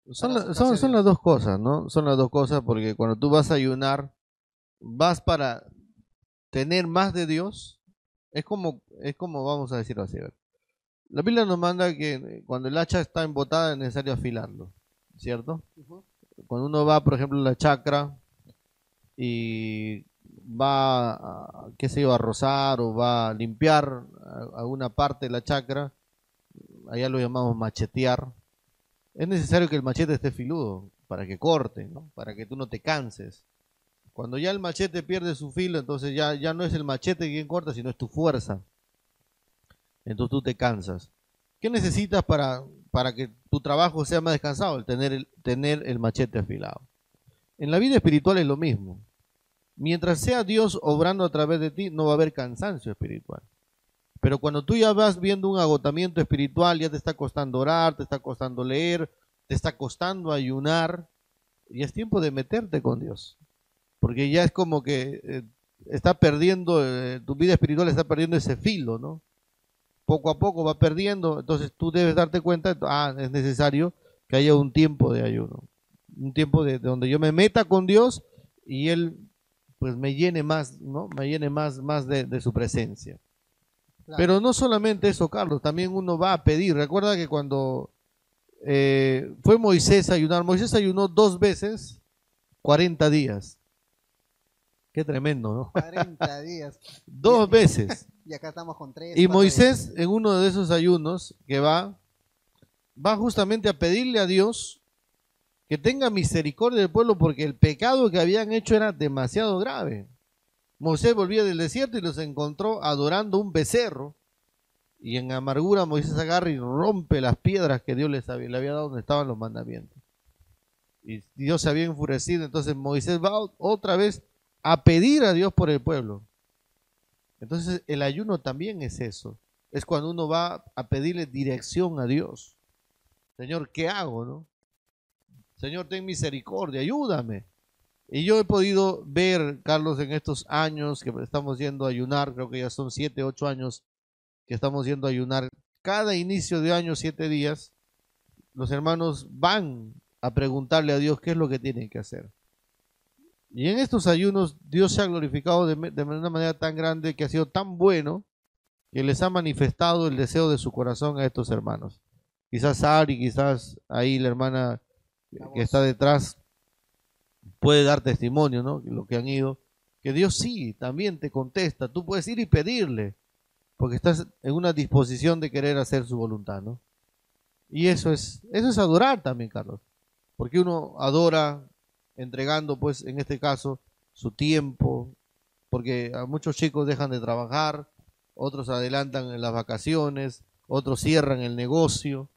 para acercarse a Son Dios. las dos cosas, ¿no? Son las dos cosas porque cuando tú vas a ayunar, vas para tener más de Dios. Es como vamos a decirlo así. A ver. La Biblia nos manda que cuando el hacha está embotada es necesario afilarlo, ¿cierto? Ujú. Cuando uno va, por ejemplo, a la chacra y va, qué sé yo, a rozar o va a limpiar alguna parte de la chacra, allá lo llamamos machetear, es necesario que el machete esté filudo para que corte, ¿no? Para que tú no te canses. Cuando ya el machete pierde su filo, entonces ya no es el machete quien corta, sino es tu fuerza. Entonces tú te cansas. ¿Qué necesitas para que tu trabajo sea más descansado? El tener el machete afilado. En la vida espiritual es lo mismo. Mientras sea Dios obrando a través de ti, no va a haber cansancio espiritual. Pero cuando tú ya vas viendo un agotamiento espiritual, ya te está costando orar, te está costando leer, te está costando ayunar, y es tiempo de meterte con Dios. Porque ya es como que está perdiendo, tu vida espiritual está perdiendo ese filo, ¿no? Poco a poco va perdiendo, entonces tú debes darte cuenta, es necesario que haya un tiempo de ayuno, un tiempo de donde yo me meta con Dios y Él pues me llene más, ¿no? Me llene más de su presencia. Claro. Pero no solamente eso, Carlos, también uno va a pedir. Recuerda que cuando fue Moisés a ayunar, Moisés ayunó 2 veces 40 días. Qué tremendo, ¿no? 40 días. 2 veces. Y acá estamos con 3. Y Moisés, en uno de esos ayunos que va justamente a pedirle a Dios que tenga misericordia del pueblo porque el pecado que habían hecho era demasiado grave. Moisés volvía del desierto y los encontró adorando un becerro. Y en amargura Moisés agarra y rompe las piedras que Dios le había dado donde estaban los mandamientos. Y Dios se había enfurecido, entonces Moisés va otra vez a pedir a Dios por el pueblo. Entonces el ayuno también es eso. Es cuando uno va a pedirle dirección a Dios. Señor, ¿qué hago, no? Señor, ten misericordia, ayúdame. Y yo he podido ver, Carlos, en estos años que estamos yendo a ayunar, creo que ya son 7, 8 años que estamos yendo a ayunar. Cada inicio de año, 7 días, los hermanos van a preguntarle a Dios qué es lo que tienen que hacer. Y en estos ayunos Dios se ha glorificado de una manera tan grande, que ha sido tan bueno, que les ha manifestado el deseo de su corazón a estos hermanos. Quizás Ari, quizás ahí la hermana que está detrás puede dar testimonio, ¿no? Lo que han ido, que Dios sí, también te contesta. Tú puedes ir y pedirle, porque estás en una disposición de querer hacer su voluntad, ¿no? Y eso es adorar también, Carlos, porque uno adora entregando, pues, en este caso, su tiempo, porque a muchos chicos dejan de trabajar, otros adelantan en las vacaciones, otros cierran el negocio,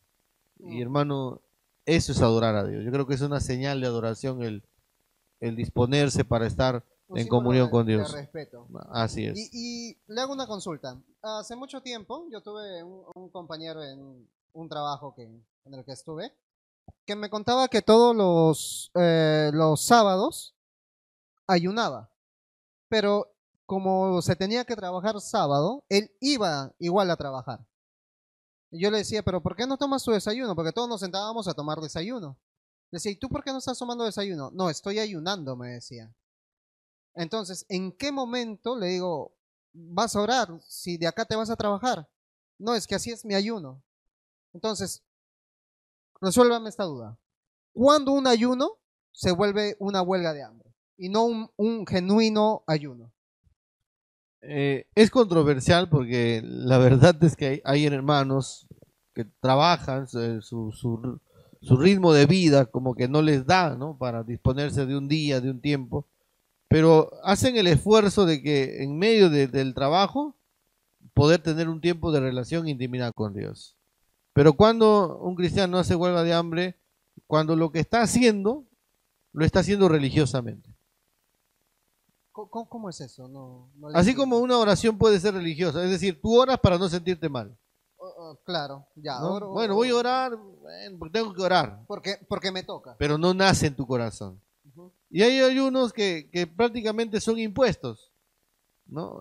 y hermano, eso es adorar a Dios. Yo creo que es una señal de adoración el disponerse para estar Un en símbolo comunión de- con de Dios. respeto. Así es. Y le hago una consulta. Hace mucho tiempo yo tuve un compañero en un trabajo en el que estuve que me contaba que todos los sábados ayunaba, pero como se tenía que trabajar sábado, él iba igual a trabajar. Y yo le decía, pero ¿por qué no tomas tu desayuno? Porque todos nos sentábamos a tomar desayuno. Le decía, ¿y tú por qué no estás tomando desayuno? No, estoy ayunando, me decía. Entonces, ¿en qué momento le digo, vas a orar si de acá te vas a trabajar? No, es que así es mi ayuno. Entonces, resuélvame esta duda. ¿Cuándo un ayuno se vuelve una huelga de hambre y no un genuino ayuno? Es controversial porque la verdad es que hay hermanos que trabajan, su ritmo de vida como que no les da, ¿no? Para disponerse de un día, de un tiempo, pero hacen el esfuerzo de que en medio del trabajo poder tener un tiempo de relación e intimidad con Dios. Pero cuando un cristiano hace huelga de hambre, cuando lo que está haciendo, lo está haciendo religiosamente. ¿Cómo es eso? No le Así entiendo. como una oración puede ser religiosa, es decir, tú oras para no sentirte mal. Claro, ya. ¿No? Bueno, voy a orar, bueno, porque tengo que orar, Porque me toca. pero no nace en tu corazón. Ujú. Y hay ayunos que prácticamente son impuestos, ¿no?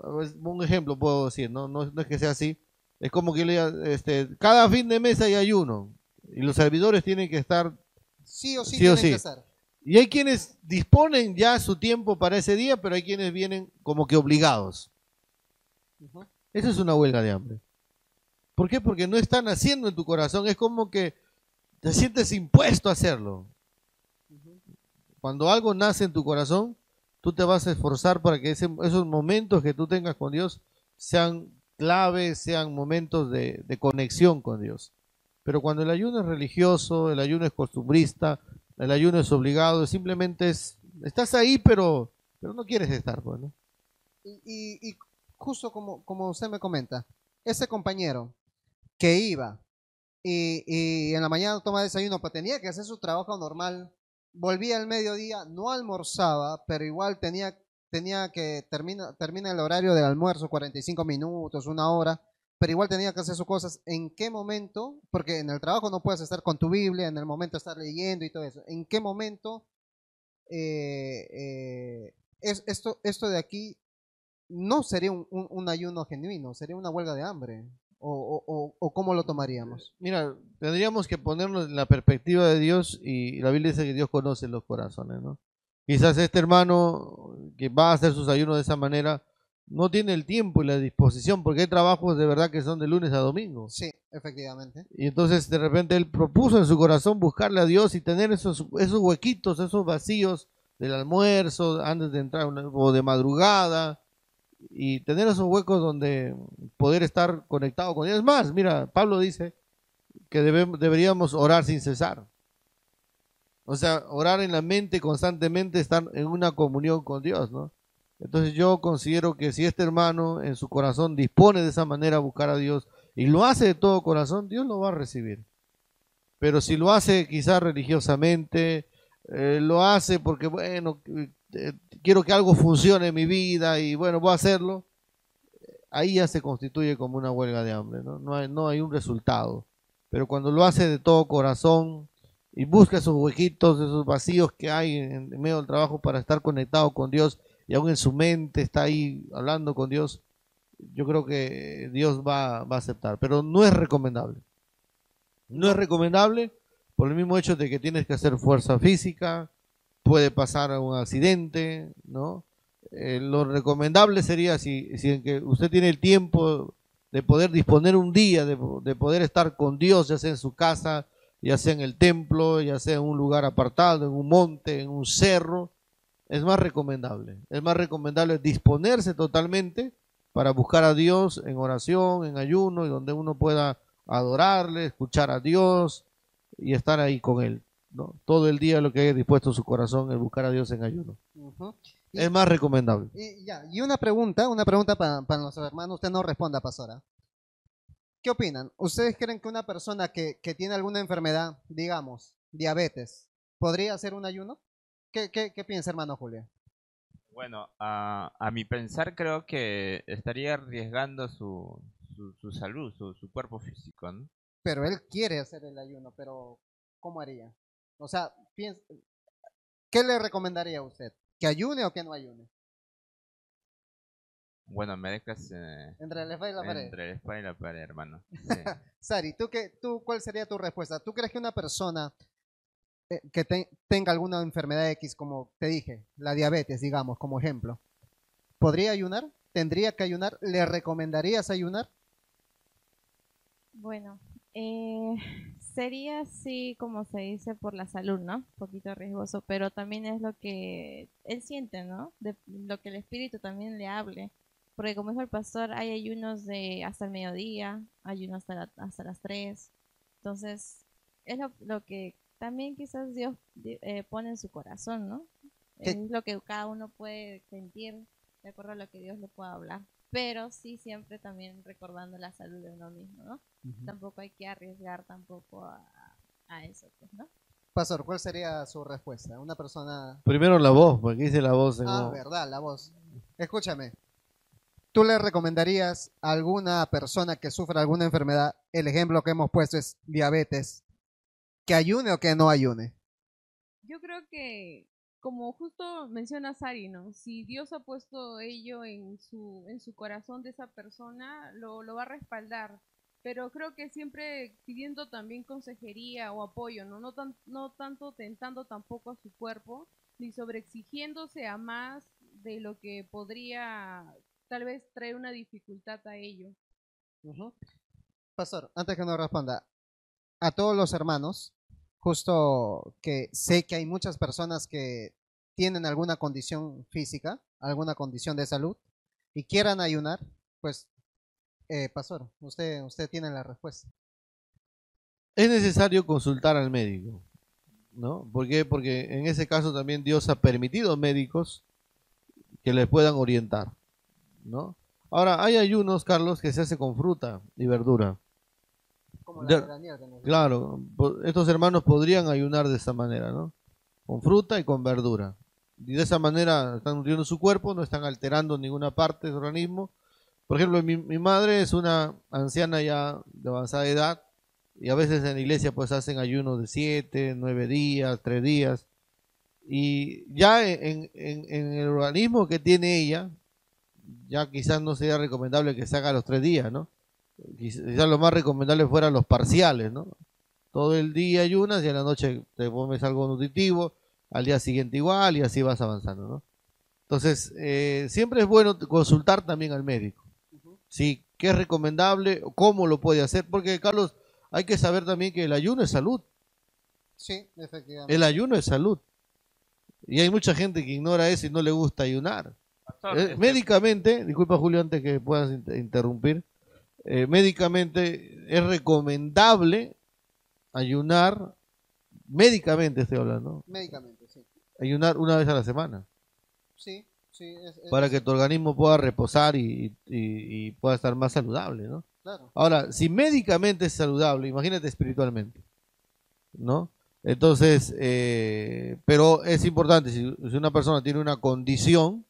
Un ejemplo puedo decir, no es que sea así, es como que cada fin de mes hay ayuno y los servidores tienen que estar, Sí o sí Sí o tienen sí. que ser. y hay quienes disponen ya su tiempo para ese día, pero hay quienes vienen como que obligados. Ujú. Eso es una huelga de hambre. ¿Por qué? Porque no están haciendo en tu corazón, es como que te sientes impuesto a hacerlo. Ujú. Cuando algo nace en tu corazón, tú te vas a esforzar para que esos momentos que tú tengas con Dios sean claves, sean momentos de conexión con Dios. Pero cuando el ayuno es religioso, el ayuno es costumbrista, el ayuno es obligado, simplemente estás ahí, pero no quieres estar, pues, ¿no? Y justo como usted me comenta, ese compañero que iba y en la mañana toma desayuno, pues tenía que hacer su trabajo normal, volvía al mediodía, no almorzaba, pero igual tenía que termina el horario del almuerzo, 45 minutos, una hora, pero igual tenía que hacer sus cosas. ¿En qué momento? Porque en el trabajo no puedes estar con tu Biblia, en el momento estar leyendo y todo eso. ¿En qué momento esto de aquí no sería un ayuno genuino, sería una huelga de hambre? ¿O cómo lo tomaríamos? Mira, tendríamos que ponernos en la perspectiva de Dios y la Biblia dice que Dios conoce los corazones, ¿no? Quizás este hermano que va a hacer sus ayunos de esa manera no tiene el tiempo y la disposición porque hay trabajos de verdad que son de lunes a domingo. Sí, efectivamente. Y entonces de repente él propuso en su corazón buscarle a Dios y tener esos huequitos, esos vacíos del almuerzo, antes de entrar o de madrugada, y tener esos huecos donde poder estar conectado con Dios. Es más, mira, Pablo dice que deberíamos orar sin cesar. O sea, orar en la mente constantemente, estar en una comunión con Dios, ¿no? Entonces yo considero que si este hermano en su corazón dispone de esa manera a buscar a Dios y lo hace de todo corazón, Dios lo va a recibir. Pero si lo hace quizás religiosamente, lo hace porque, bueno, quiero que algo funcione en mi vida y bueno, voy a hacerlo, ahí ya se constituye como una huelga de hambre, ¿no? No hay un resultado. Pero cuando lo hace de todo corazón y busca esos huequitos, esos vacíos que hay en medio del trabajo para estar conectado con Dios y aún en su mente está ahí hablando con Dios, yo creo que Dios va a aceptar. Pero no es recomendable. No es recomendable por el mismo hecho de que tienes que hacer fuerza física, puede pasar un accidente, ¿no? Lo recomendable sería si en que usted tiene el tiempo de poder disponer un día, de poder estar con Dios, ya sea en su casa, ya sea en el templo, ya sea en un lugar apartado, en un monte, en un cerro, es más recomendable. Es más recomendable disponerse totalmente para buscar a Dios en oración, en ayuno, y donde uno pueda adorarle, escuchar a Dios y estar ahí con Él, ¿no? Todo el día lo que haya dispuesto su corazón es buscar a Dios en ayuno. Ujú. Es más recomendable. Y una pregunta para nuestros hermanos, usted no responda, pastora. ¿Qué opinan? ¿Ustedes creen que una persona que tiene alguna enfermedad, digamos, diabetes, ¿podría hacer un ayuno? ¿Qué piensa, hermano Julio? Bueno, a mi pensar creo que estaría arriesgando su salud, su cuerpo físico, ¿no? Pero él quiere hacer el ayuno, pero ¿cómo haría? O sea, ¿qué le recomendaría a usted? ¿Que ayune o que no ayune? Bueno, me dejas Entre la espada y la pared. entre la espada y la pared, hermano. Sí. Sari, ¿cuál sería tu respuesta? ¿Tú crees que una persona que tenga alguna enfermedad X, como te dije, la diabetes, digamos, como ejemplo, podría ayunar? ¿Tendría que ayunar? ¿Le recomendarías ayunar? Bueno, sería así como se dice por la salud, ¿no? Un poquito riesgoso, pero también es lo que él siente, ¿no? De lo que el espíritu también le hable. Porque como dijo el pastor, hay ayunos de hasta el mediodía, ayunos hasta las 3. Entonces, es lo que también quizás Dios pone en su corazón, ¿no? Es lo que cada uno puede sentir de acuerdo a lo que Dios le pueda hablar. Pero sí siempre también recordando la salud de uno mismo, ¿no? Tampoco hay que arriesgar tampoco a eso, pues, ¿no? Pastor, ¿cuál sería su respuesta? Una persona... Primero la voz, porque dice la voz. verdad, la voz. Escúchame. ¿Tú le recomendarías a alguna persona que sufra alguna enfermedad, el ejemplo que hemos puesto es diabetes, que ayune o que no ayune? Yo creo que, como justo menciona Sari, ¿no? Si Dios ha puesto ello en su corazón de esa persona, lo va a respaldar. Pero creo que siempre pidiendo también consejería o apoyo, ¿no? No tanto tentando tampoco a su cuerpo, ni sobreexigiéndose a más de lo que podría tal vez traer una dificultad a ello. Pastor, antes que nos responda, a todos los hermanos, justo que sé que hay muchas personas que tienen alguna condición física, alguna condición de salud y quieran ayunar, pues, pastor, usted tiene la respuesta. Es necesario consultar al médico, ¿no? ¿Por qué? Porque en ese caso también Dios ha permitido médicos que les puedan orientar, ¿no? Ahora, hay ayunos, Carlos, que se hace con fruta y verdura. Como la de Daniel, claro, estos hermanos podrían ayunar de esa manera, ¿no? Con fruta y con verdura. Y de esa manera están nutriendo su cuerpo, no están alterando ninguna parte de su organismo. Por ejemplo, mi madre es una anciana ya de avanzada edad y a veces en la iglesia pues hacen ayunos de 7, 9 días, 3 días. Y ya en el organismo que tiene ella, ya quizás no sería recomendable que se haga los 3 días, ¿no? Quizás lo más recomendable fueran los parciales, ¿no? Todo el día ayunas y a la noche te comes algo nutritivo, al día siguiente igual y así vas avanzando, ¿no? Entonces, siempre es bueno consultar también al médico. Sí, qué es recomendable, cómo lo puede hacer, porque Carlos, hay que saber también que el ayuno es salud. Sí, efectivamente. El ayuno es salud. Y hay mucha gente que ignora eso y no le gusta ayunar. Médicamente, disculpa Julio antes que puedas interrumpir, médicamente es recomendable ayunar, médicamente estoy hablando. Médicamente, sí. Ayunar una vez a la semana. Sí, sí. Para que tu organismo pueda reposar y pueda estar más saludable, ¿no? Claro. Ahora, si médicamente es saludable, imagínate espiritualmente, ¿no? Entonces, pero es importante, si una persona tiene una condición,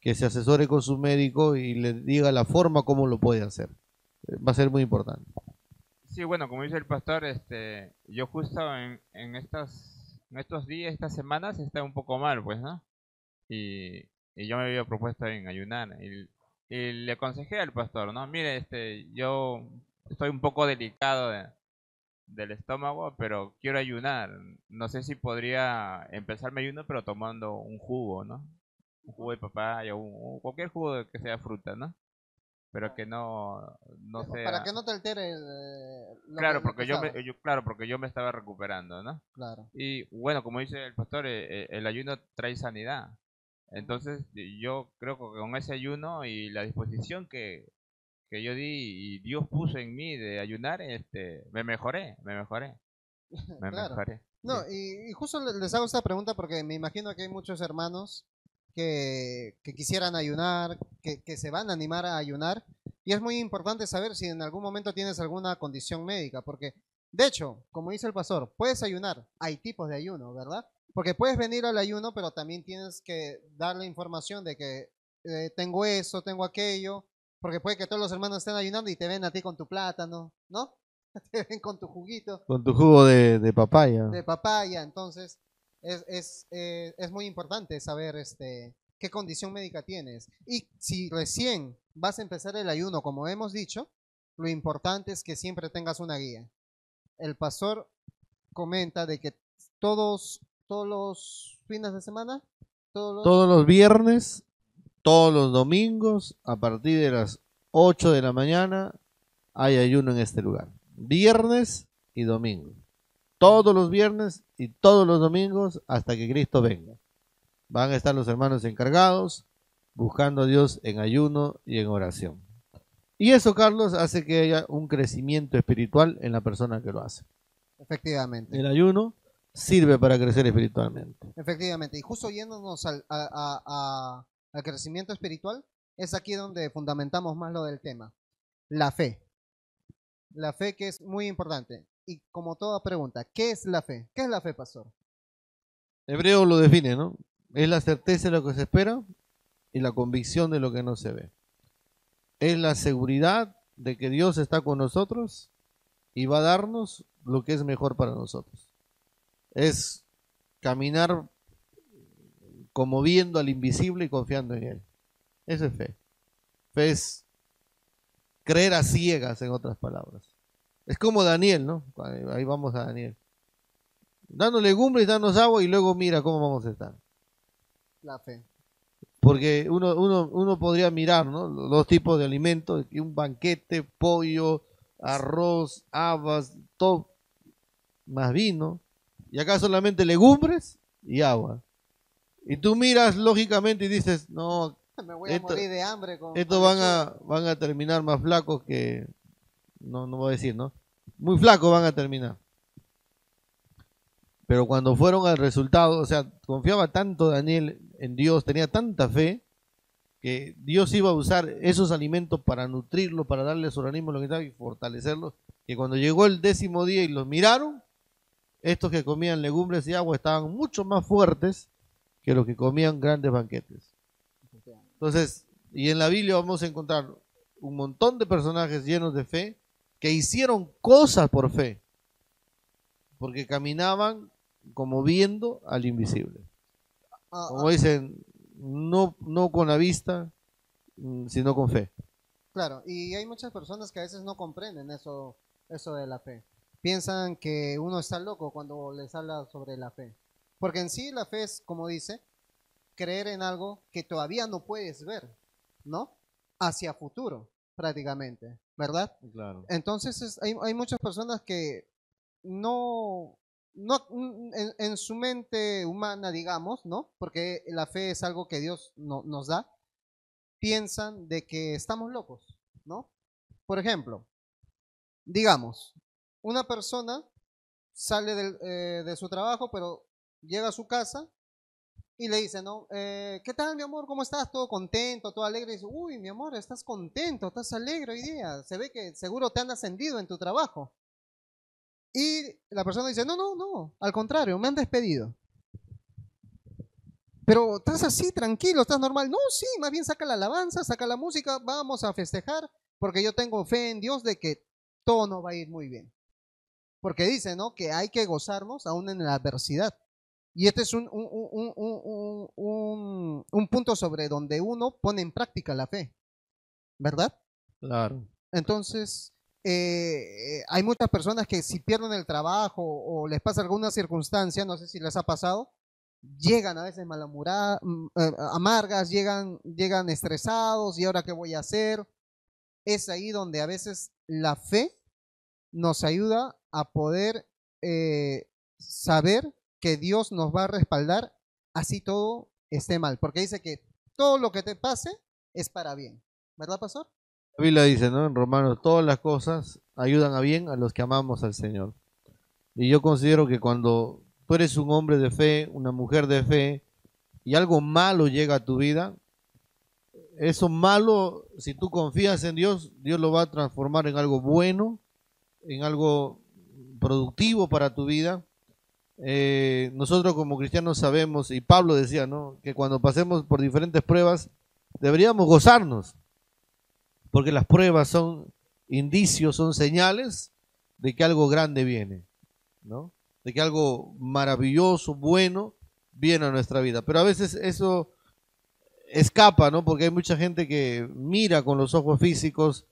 que se asesore con su médico y le diga la forma como lo puede hacer. Va a ser muy importante. Sí, bueno, como dice el pastor, yo justo en estos días, estas semanas, está un poco mal, pues, ¿no? Y yo me había propuesto en ayunar y le aconsejé al pastor, ¿no? Mire, yo estoy un poco delicado del estómago, pero quiero ayunar. No sé si podría empezar mi ayuno, pero tomando un jugo, ¿no? Un jugo de papaya o cualquier jugo que sea fruta, ¿no? Pero que no sea... Para que no te altere claro, porque claro, porque yo me estaba recuperando, ¿no? Claro. Y bueno, como dice el pastor, el ayuno trae sanidad. Entonces, yo creo que con ese ayuno y la disposición que yo di y Dios puso en mí de ayunar, me mejoré. Claro. Mejoré. No, Sí. y justo les hago esta pregunta porque me imagino que hay muchos hermanos que quisieran ayunar, que se van a animar a ayunar. Y es muy importante saber si en algún momento tienes alguna condición médica, porque De hecho, como dice el pastor, puedes ayunar. Hay tipos de ayuno, ¿verdad? Porque puedes venir al ayuno, pero también tienes que darle información de que tengo eso, tengo aquello, porque puede que todos los hermanos estén ayunando y te ven a ti con tu plátano, ¿no? Te ven con tu juguito Con tu jugo de papaya. de papaya. Entonces, es muy importante saber qué condición médica tienes. Y si recién vas a empezar el ayuno, como hemos dicho, lo importante es que siempre tengas una guía. El pastor comenta de que todos los fines de semana, Todos los viernes, todos los domingos, a partir de las 8 de la mañana, hay ayuno en este lugar. Viernes y domingo. Todos los viernes y todos los domingos hasta que Cristo venga. Van a estar los hermanos encargados, buscando a Dios en ayuno y en oración. Y eso, Carlos, hace que haya un crecimiento espiritual en la persona que lo hace. efectivamente. El ayuno sirve para crecer espiritualmente. Efectivamente, y justo yéndonos al crecimiento espiritual, es aquí donde fundamentamos más lo del tema. La fe. La fe, que es muy importante. Y como toda pregunta, ¿qué es la fe? ¿Qué es la fe, pastor? Hebreo lo define, ¿no? Es la certeza de lo que se espera y la convicción de lo que no se ve. Es la seguridad de que Dios está con nosotros y va a darnos lo que es mejor para nosotros. Es caminar como viendo al invisible y confiando en Él. Eso es fe. Fe es creer a ciegas, en otras palabras. Es como Daniel, ¿no? Ahí vamos a Daniel. Danos legumbres, danos agua y luego mira cómo vamos a estar. La fe. Porque uno podría mirar, ¿no? Los dos tipos de alimentos, un banquete, pollo, arroz, habas, todo, más vino. Y acá solamente legumbres y agua. Y tú miras lógicamente y dices, no, Me voy a morir de hambre con estos lechuga. van a terminar más flacos que, no voy a decir, ¿no? Muy flacos van a terminar. Pero cuando fueron al resultado, o sea, confiaba tanto Daniel en Dios, tenía tanta fe, que Dios iba a usar esos alimentos para nutrirlo, para darle su organismo lo que estaba y fortalecerlos, que cuando llegó el 10.º día y los miraron, estos que comían legumbres y agua estaban mucho más fuertes que los que comían grandes banquetes. Entonces, y en la Biblia vamos a encontrar un montón de personajes llenos de fe que hicieron cosas por fe, porque caminaban como viendo al invisible. Como dicen, no con la vista, sino con fe. Claro, y hay muchas personas que a veces no comprenden eso de la fe. Piensan que uno está loco cuando les habla sobre la fe. Porque en sí la fe es, como dice, creer en algo que todavía no puedes ver, ¿no? Hacia futuro, prácticamente, ¿verdad? Claro. Entonces hay muchas personas que no en su mente humana, digamos, ¿no? Porque la fe es algo que Dios nos da, piensan de que estamos locos, ¿no? Por ejemplo, digamos, una persona sale de su trabajo, pero llega a su casa y le dice, ¿no? ¿Qué tal, mi amor? ¿Cómo estás? ¿Todo contento? ¿Todo alegre? Y dice, uy, mi amor, estás contento, estás alegre hoy día. Se ve que seguro te han ascendido en tu trabajo. Y la persona dice, no, al contrario, me han despedido. Pero estás así, tranquilo, estás normal. No, sí, más bien saca la alabanza, saca la música, vamos a festejar, porque yo tengo fe en Dios de que todo nos va a ir muy bien. Porque dice, ¿no? Que hay que gozarnos aún en la adversidad. Y este es un punto sobre donde uno pone en práctica la fe, ¿verdad? Claro. Entonces, hay muchas personas que si pierden el trabajo o les pasa alguna circunstancia, no sé si les ha pasado, llegan a veces malhumoradas, amargas, llegan estresados, ¿y ahora qué voy a hacer? Es ahí donde a veces la fe nos ayuda a poder saber que Dios nos va a respaldar así todo esté mal, porque dice que todo lo que te pase es para bien, ¿verdad, pastor? La Biblia dice, ¿no? En Romanos, todas las cosas ayudan a bien a los que amamos al Señor. Y yo considero que cuando tú eres un hombre de fe, una mujer de fe, y algo malo llega a tu vida, eso malo, si tú confías en Dios, Dios lo va a transformar en algo bueno, en algo productivo para tu vida. Nosotros como cristianos sabemos, y Pablo decía, ¿no?, que cuando pasemos por diferentes pruebas deberíamos gozarnos, porque las pruebas son indicios, son señales de que algo grande viene, ¿no?, de que algo maravilloso, bueno, viene a nuestra vida. Pero a veces eso escapa, ¿no?, porque hay mucha gente que mira con los ojos físicos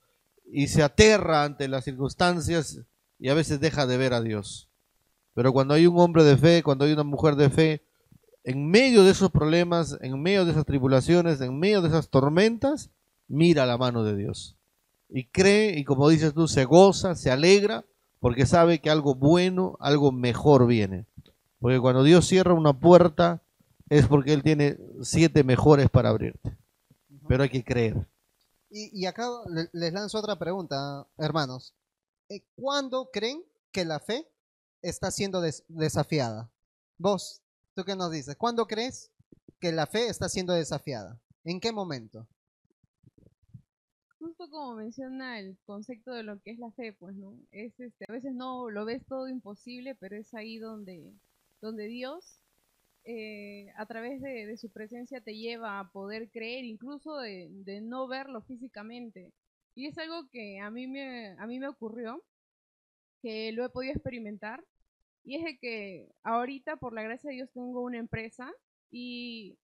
y se aterra ante las circunstancias y a veces deja de ver a Dios. Pero cuando hay un hombre de fe, cuando hay una mujer de fe, en medio de esos problemas, en medio de esas tribulaciones, en medio de esas tormentas, mira la mano de Dios. Y cree, y como dices tú, se goza, se alegra, porque sabe que algo bueno, algo mejor viene. Porque cuando Dios cierra una puerta, es porque Él tiene 7 mejores para abrirte. Pero hay que creer. Y acá les lanzo otra pregunta, hermanos. ¿Cuándo creen que la fe está siendo desafiada? Vos, ¿tú qué nos dices? ¿Cuándo crees que la fe está siendo desafiada? ¿En qué momento? Justo como menciona el concepto de lo que es la fe, pues, ¿no? Es a veces no lo ves todo imposible, pero es ahí donde Dios, a través de su presencia, te lleva a poder creer, incluso de no verlo físicamente. Y es algo que a mí me ocurrió, que lo he podido experimentar, y es de que ahorita, por la gracia de Dios, tengo una empresa, y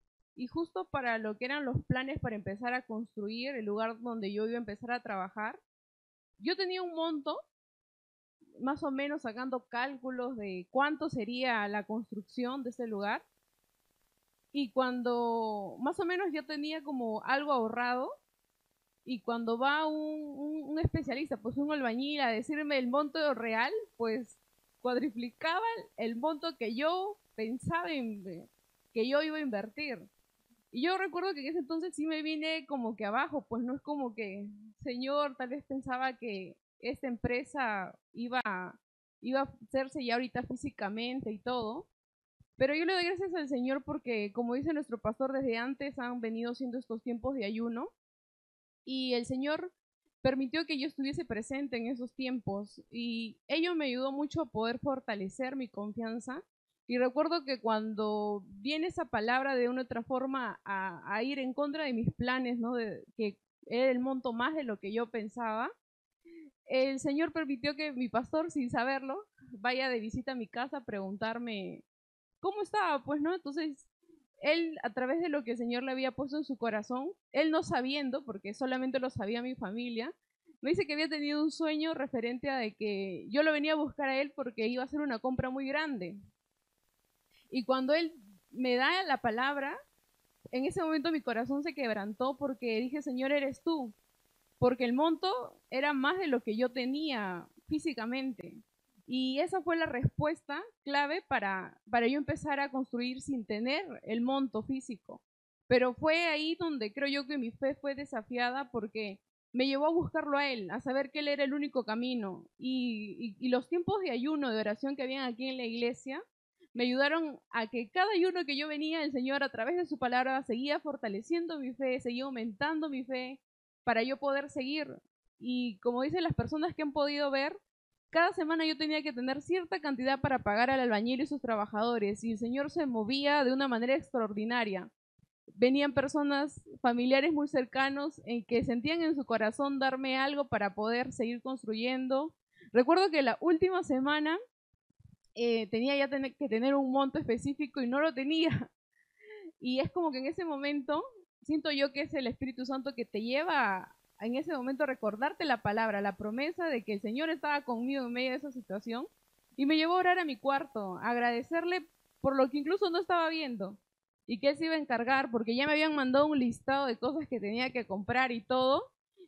justo para lo que eran los planes para empezar a construir el lugar donde yo iba a empezar a trabajar, yo tenía un monto, más o menos sacando cálculos de cuánto sería la construcción de ese lugar, y cuando más o menos yo tenía como algo ahorrado, y cuando va un especialista, pues un albañil, a decirme el monto real, pues cuadriplicaba el monto que yo pensaba que yo iba a invertir. Y yo recuerdo que en ese entonces sí me vine como que abajo, pues no es como que, Señor, tal vez pensaba que esta empresa iba a hacerse ya ahorita físicamente y todo. Pero yo le doy gracias al Señor porque, como dice nuestro pastor, desde antes han venido siendo estos tiempos de ayuno. Y el Señor permitió que yo estuviese presente en esos tiempos. Y ello me ayudó mucho a poder fortalecer mi confianza. Y recuerdo que cuando viene esa palabra de una u otra forma a ir en contra de mis planes, ¿no?, de que era el monto más de lo que yo pensaba, el Señor permitió que mi pastor, sin saberlo, vaya de visita a mi casa a preguntarme cómo estaba, pues, ¿no? Entonces, él, a través de lo que el Señor le había puesto en su corazón, él no sabiendo, porque solamente lo sabía mi familia, me dice que había tenido un sueño referente a de que yo lo venía a buscar a él porque iba a hacer una compra muy grande. Y cuando él me da la palabra, en ese momento mi corazón se quebrantó porque dije, Señor, eres tú. Porque el monto era más de lo que yo tenía físicamente. Y esa fue la respuesta clave para yo empezar a construir sin tener el monto físico. Pero fue ahí donde creo yo que mi fe fue desafiada porque me llevó a buscarlo a él, a saber que él era el único camino. Y los tiempos de ayuno, de oración que habían aquí en la iglesia, me ayudaron a que cada ayuno que yo venía, el Señor a través de su palabra seguía fortaleciendo mi fe, seguía aumentando mi fe para yo poder seguir. Y como dicen las personas que han podido ver, cada semana yo tenía que tener cierta cantidad para pagar al albañil y sus trabajadores, y el Señor se movía de una manera extraordinaria. Venían personas, familiares muy cercanos, en que sentían en su corazón darme algo para poder seguir construyendo. Recuerdo que la última semana tenía ya que tener un monto específico y no lo tenía. Y es como que en ese momento, siento yo que es el Espíritu Santo que te lleva en ese momento a recordarte la palabra, la promesa de que el Señor estaba conmigo en medio de esa situación. Y me llevó a orar a mi cuarto, a agradecerle por lo que incluso no estaba viendo. Y que Él se iba a encargar, porque ya me habían mandado un listado de cosas que tenía que comprar y todo.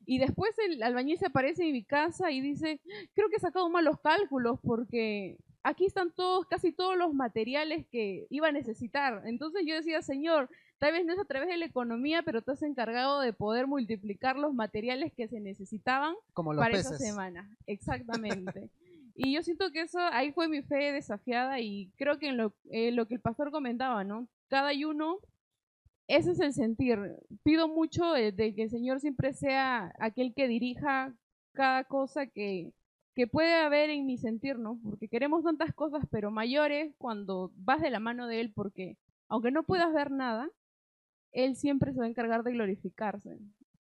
Y después el albañil se aparece en mi casa y dice, creo que he sacado mal los cálculos porque aquí están casi todos los materiales que iba a necesitar. Entonces yo decía, Señor, tal vez no es a través de la economía, pero te has encargado de poder multiplicar los materiales que se necesitaban Como los para peces. esa semana. Exactamente. Y yo siento que eso, ahí fue mi fe desafiada, y creo que en lo que el pastor comentaba, ¿no? Cada ayuno, ese es el sentir. Pido mucho de que el Señor siempre sea aquel que dirija cada cosa que que puede haber en mi sentir, ¿no? Porque queremos tantas cosas, pero mayores cuando vas de la mano de Él, porque aunque no puedas ver nada, Él siempre se va a encargar de glorificarse.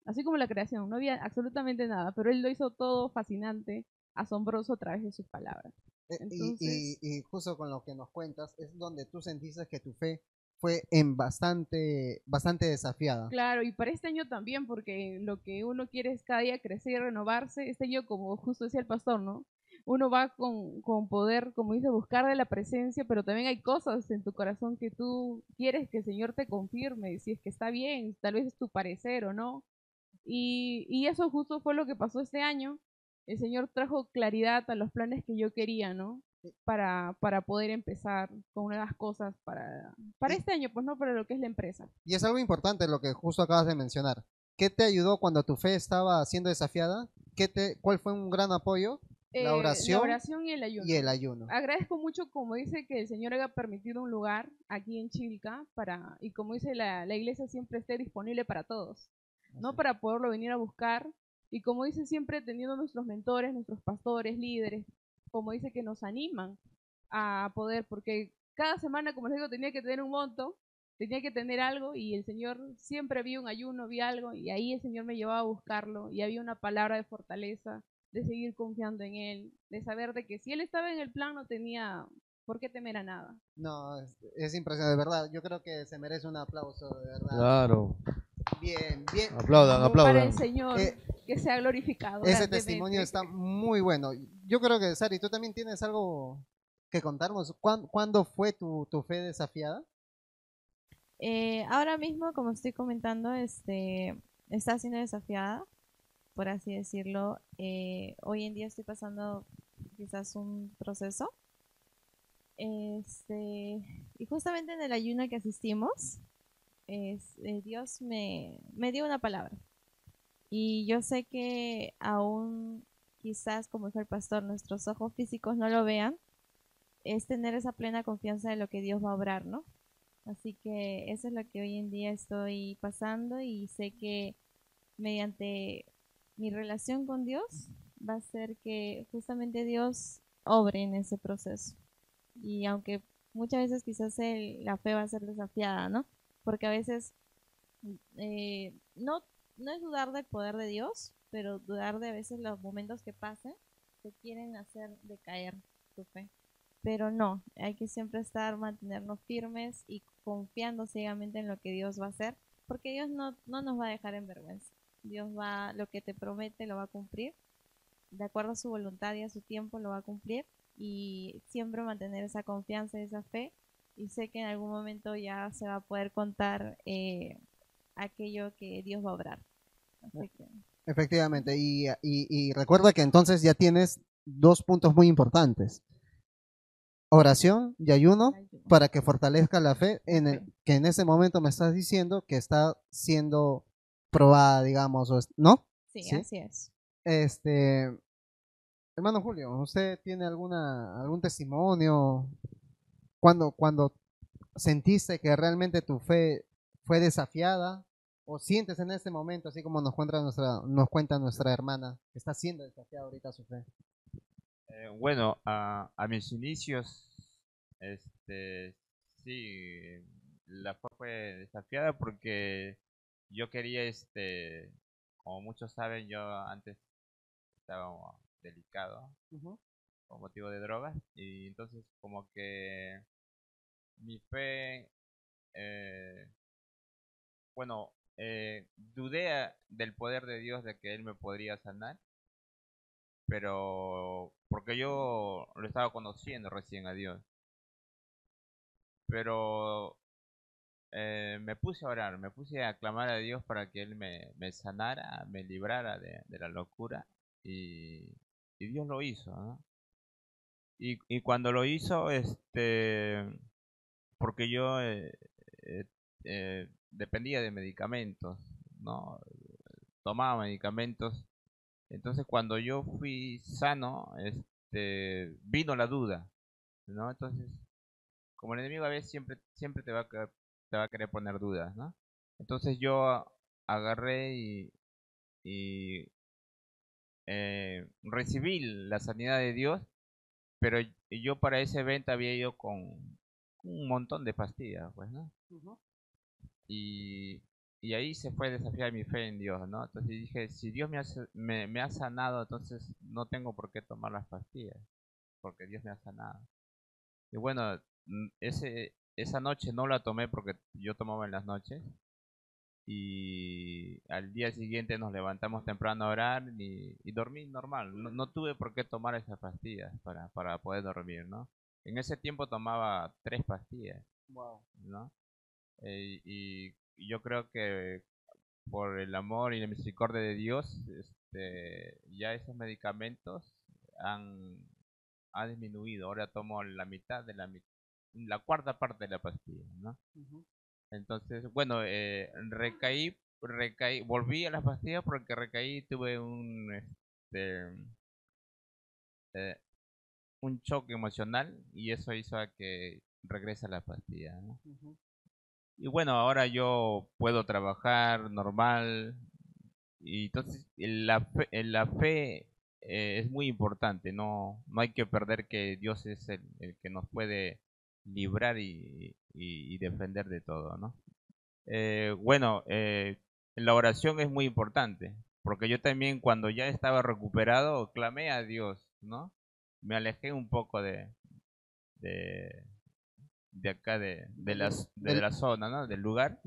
Así como la creación, no había absolutamente nada, pero Él lo hizo todo fascinante, asombroso a través de sus palabras. Entonces, Y justo con lo que nos cuentas, es donde tú sentiste que tu fe fue bastante desafiada. claro, y para este año también, porque lo que uno quiere es cada día crecer y renovarse. Este año, como justo decía el pastor, ¿no? Uno va con poder, como dice, buscar de la presencia, pero también hay cosas en tu corazón que tú quieres que el Señor te confirme, si es que está bien, tal vez es tu parecer o no. Y eso justo fue lo que pasó este año. El Señor trajo claridad a los planes que yo quería, ¿no? Para poder empezar con nuevas cosas para Y, este año, pues no para lo que es la empresa. y es algo importante lo que justo acabas de mencionar. ¿Qué te ayudó cuando tu fe estaba siendo desafiada? ¿Cuál fue un gran apoyo? La La oración oración y el y ayuno. el ayuno. Agradezco mucho, como dice, que el Señor haya permitido un lugar aquí en Chilca y como dice, la iglesia siempre esté disponible para todos, ¿no? Para poderlo venir a buscar. Y como dice, siempre teniendo nuestros mentores, nuestros pastores, líderes, como dice, que nos animan a poder, porque cada semana, como les digo, tenía que tener un monto, tenía que tener algo, y el Señor siempre había un ayuno, había algo, y ahí el Señor me llevaba a buscarlo, y había una palabra de fortaleza, de seguir confiando en Él, de saber de que si Él estaba en el plan no tenía por qué temer a nada. No, es impresionante, de verdad. Yo creo que se merece un aplauso, de verdad. Claro. Bien, bien. Aplaudan, Para el aplaudan. Señor, Eh, que sea glorificado Ese grandemente. testimonio está muy bueno. Yo creo que, Sari, tú también tienes algo que contarnos. ¿Cuándo fue tu fe desafiada? Ahora mismo, como estoy comentando, está siendo desafiada, por así decirlo. Hoy en día estoy pasando quizás un proceso. Y justamente en el ayuno que asistimos, Dios me dio una palabra. Y yo sé que aún quizás, como dijo el pastor, nuestros ojos físicos no lo vean, es tener esa plena confianza de lo que Dios va a obrar, ¿no? Así que eso es lo que hoy en día estoy pasando y sé que mediante mi relación con Dios va a ser que justamente Dios obre en ese proceso. Y aunque muchas veces quizás la fe va a ser desafiada, ¿no? Porque a veces no, no es dudar del poder de Dios, pero dudar de a veces los momentos que pasen te quieren hacer decaer tu fe. Pero no, hay que siempre mantenernos firmes y confiando ciegamente en lo que Dios va a hacer, porque Dios no nos va a dejar en vergüenza. Dios lo que te promete lo va a cumplir, de acuerdo a su voluntad y a su tiempo lo va a cumplir, y siempre mantener esa confianza y esa fe, y sé que en algún momento ya se va a poder contar aquello que Dios va a obrar. Así que, Efectivamente. Y recuerda que entonces ya tienes dos puntos muy importantes. Oración y ayuno para que fortalezca la fe que en ese momento me estás diciendo que está siendo probada, digamos, ¿no? sí, así es. Este, hermano Julio, ¿usted tiene algún testimonio cuando sentiste que realmente tu fe fue desafiada o sientes en este momento, así como nos cuenta nuestra hermana, que está siendo desafiada ahorita su fe? Bueno, a mis inicios, sí, la fue desafiada porque yo quería, como muchos saben, yo antes estaba delicado Ujú. por motivo de drogas y entonces como que mi fe, eh, bueno, dudé del poder de Dios de que Él me podría sanar, pero porque yo lo estaba conociendo recién a Dios. Pero me puse a orar, me puse a clamar a Dios para que Él me sanara, me librara de la locura y Dios lo hizo, ¿no? Y cuando lo hizo, porque yo dependía de medicamentos, ¿no? Tomaba medicamentos. Entonces cuando yo fui sano, vino la duda, ¿no? Entonces, como el enemigo a veces siempre te va a querer poner dudas, ¿no? Entonces yo agarré y recibí la sanidad de Dios, pero yo para ese evento había ido con un montón de pastillas, pues, ¿no? Y, y ahí se fue desafiar mi fe en Dios, ¿no? Entonces dije, si Dios me ha sanado, entonces no tengo por qué tomar las pastillas, porque Dios me ha sanado. Y bueno, esa noche no la tomé porque yo tomaba en las noches. Y al día siguiente nos levantamos temprano a orar y dormí normal. No tuve por qué tomar esas pastillas para poder dormir, ¿no? En ese tiempo tomaba 3 pastillas, Wow. ¿no? Y yo creo que por el amor y la misericordia de Dios, ya esos medicamentos han disminuido. Ahora tomo la mitad de la cuarta parte de la pastilla, ¿no? Entonces, bueno, recaí, volví a las pastillas porque recaí, tuve eh, un choque emocional y eso hizo a que regrese a la pastilla, ¿no? Y bueno, ahora yo puedo trabajar normal y entonces la fe es muy importante, no hay que perder que Dios es el que nos puede librar y defender de todo, ¿no? Bueno, la oración es muy importante, porque yo también cuando ya estaba recuperado clamé a Dios, ¿no? Me alejé un poco de, de acá, de la zona, ¿no? Del lugar,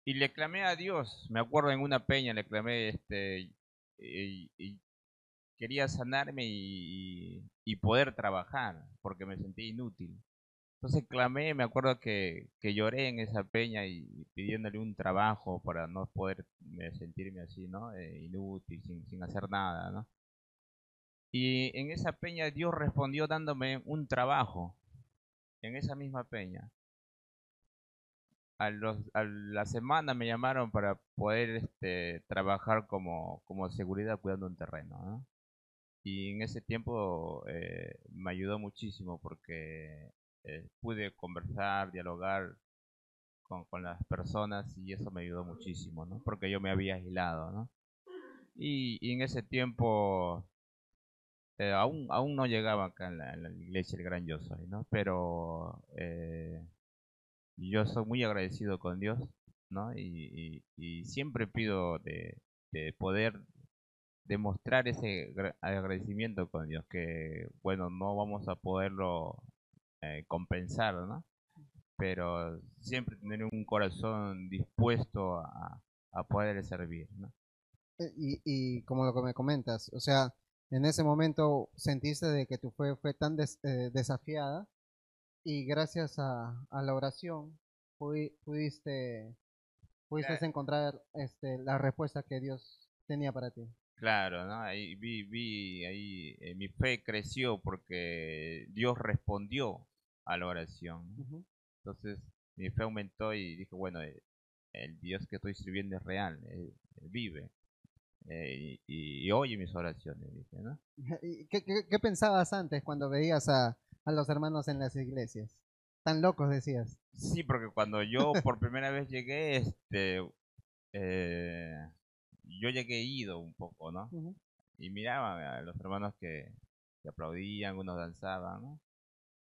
y le clamé a Dios. Me acuerdo en una peña le clamé, y quería sanarme y poder trabajar, porque me sentí inútil. Entonces clamé, me acuerdo que lloré en esa peña y pidiéndole un trabajo para no poder sentirme así, ¿no? Inútil, sin hacer nada, ¿no? Y en esa peña Dios respondió dándome un trabajo, en esa misma peña. A la semana me llamaron para poder trabajar como seguridad cuidando un terreno, ¿no? Y en ese tiempo me ayudó muchísimo porque pude conversar, dialogar con las personas y eso me ayudó muchísimo, ¿no? Porque yo me había aislado, ¿no? Y en ese tiempo aún no llegaba acá en la iglesia el Gran Yo Soy, ¿no? Pero yo soy muy agradecido con Dios, ¿no? Y siempre pido de poder demostrar ese agradecimiento con Dios, que bueno, no vamos a poderlo compensar, ¿no? Pero siempre tener un corazón dispuesto a poder servir, ¿no? Y como lo que me comentas, o sea, en ese momento sentiste de que tu fe fue tan desafiada y gracias a la oración pudiste Claro, encontrar la respuesta que Dios tenía para ti. claro, ¿no? Ahí vi ahí mi fe creció porque Dios respondió a la oración, ¿no? Ujú. Entonces mi fe aumentó y dije, bueno, el Dios que estoy sirviendo es real, Él vive y oye mis oraciones, dije, ¿no? ¿Y qué pensabas antes cuando veías a los hermanos en las iglesias? Tan locos decías. Sí, porque cuando yo por primera vez llegué, eh, yo llegué ido un poco, ¿no? Ujú. Y miraba a los hermanos que aplaudían, unos danzaban, ¿no?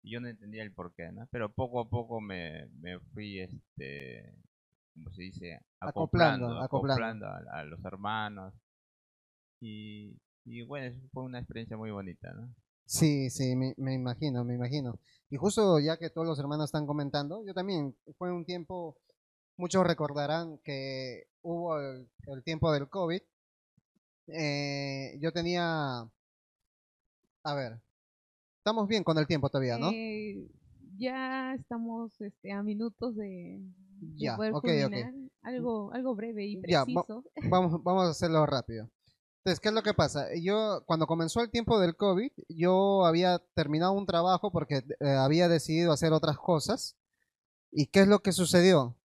Y yo no entendía el porqué, ¿no? Pero poco a poco me fui, como se dice, Acoplando. acoplando a los hermanos. Y bueno, eso fue una experiencia muy bonita, ¿no? Sí, sí, me imagino, me imagino. Y justo ya que todos los hermanos están comentando, yo también, fue un tiempo, muchos recordarán que hubo el tiempo del COVID. Yo tenía, a ver, estamos bien con el tiempo todavía, ¿no? Ya estamos a minutos de Ya, poder ok, ok. culminar. Algo breve y Ya, preciso. vamos a hacerlo rápido. Entonces, ¿qué es lo que pasa? Yo, cuando comenzó el tiempo del COVID, yo había terminado un trabajo porque había decidido hacer otras cosas. ¿Y qué es lo que sucedió?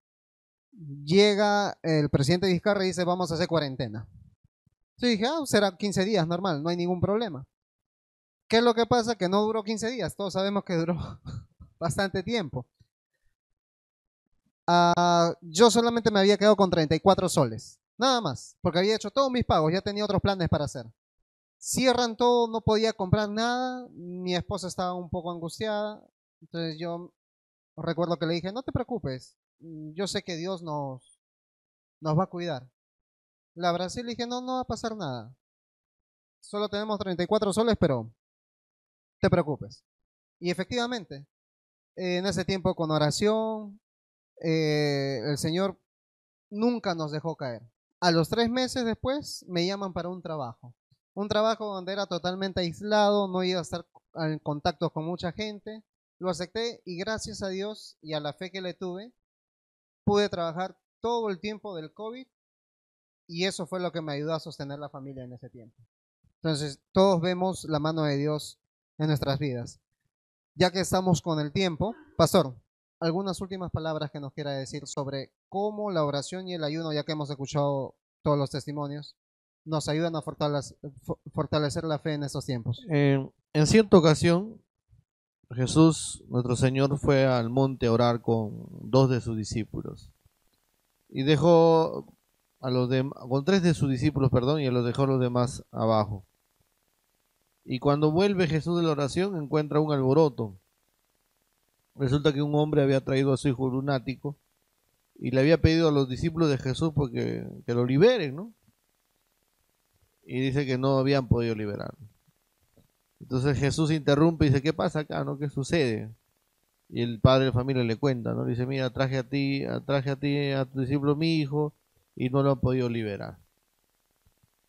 Llega el presidente Vizcarra y dice, vamos a hacer cuarentena. Yo dije, será 15 días, normal, no hay ningún problema. ¿Qué es lo que pasa? Que no duró 15 días, todos sabemos que duró bastante tiempo. Yo solamente me había quedado con 34 soles, nada más, porque había hecho todos mis pagos, ya tenía otros planes para hacer. Cierran todo, no podía comprar nada, mi esposa estaba un poco angustiada, entonces yo recuerdo que le dije, no te preocupes, yo sé que Dios nos va a cuidar. La abracé y le dije, no, no va a pasar nada, solo tenemos 34 soles, pero te preocupes. Y efectivamente, en ese tiempo con oración, el Señor nunca nos dejó caer. A los 3 meses después me llaman para un trabajo donde era totalmente aislado, no iba a estar en contacto con mucha gente. Lo acepté y gracias a Dios y a la fe que le tuve, pude trabajar todo el tiempo del COVID y eso fue lo que me ayudó a sostener la familia en ese tiempo. Entonces, todos vemos la mano de Dios en nuestras vidas. Ya que estamos con el tiempo, pastor, algunas últimas palabras que nos quiera decir sobre cómo la oración y el ayuno, ya que hemos escuchado todos los testimonios, nos ayudan a fortalecer la fe en estos tiempos. En cierta ocasión, Jesús, nuestro Señor, fue al monte a orar con 2 de sus discípulos y dejó con 3 de sus discípulos, perdón, y los dejó los demás abajo. Y cuando vuelve Jesús de la oración, encuentra un alboroto. Resulta que un hombre había traído a su hijo lunático y le había pedido a los discípulos de Jesús que lo liberen, ¿no? Y dice que no habían podido liberarlo. Entonces Jesús interrumpe y dice, ¿qué pasa acá, no? ¿Qué sucede? Y el padre de familia le cuenta, ¿no? Le dice, mira, traje a tu discípulo mi hijo y no lo han podido liberar.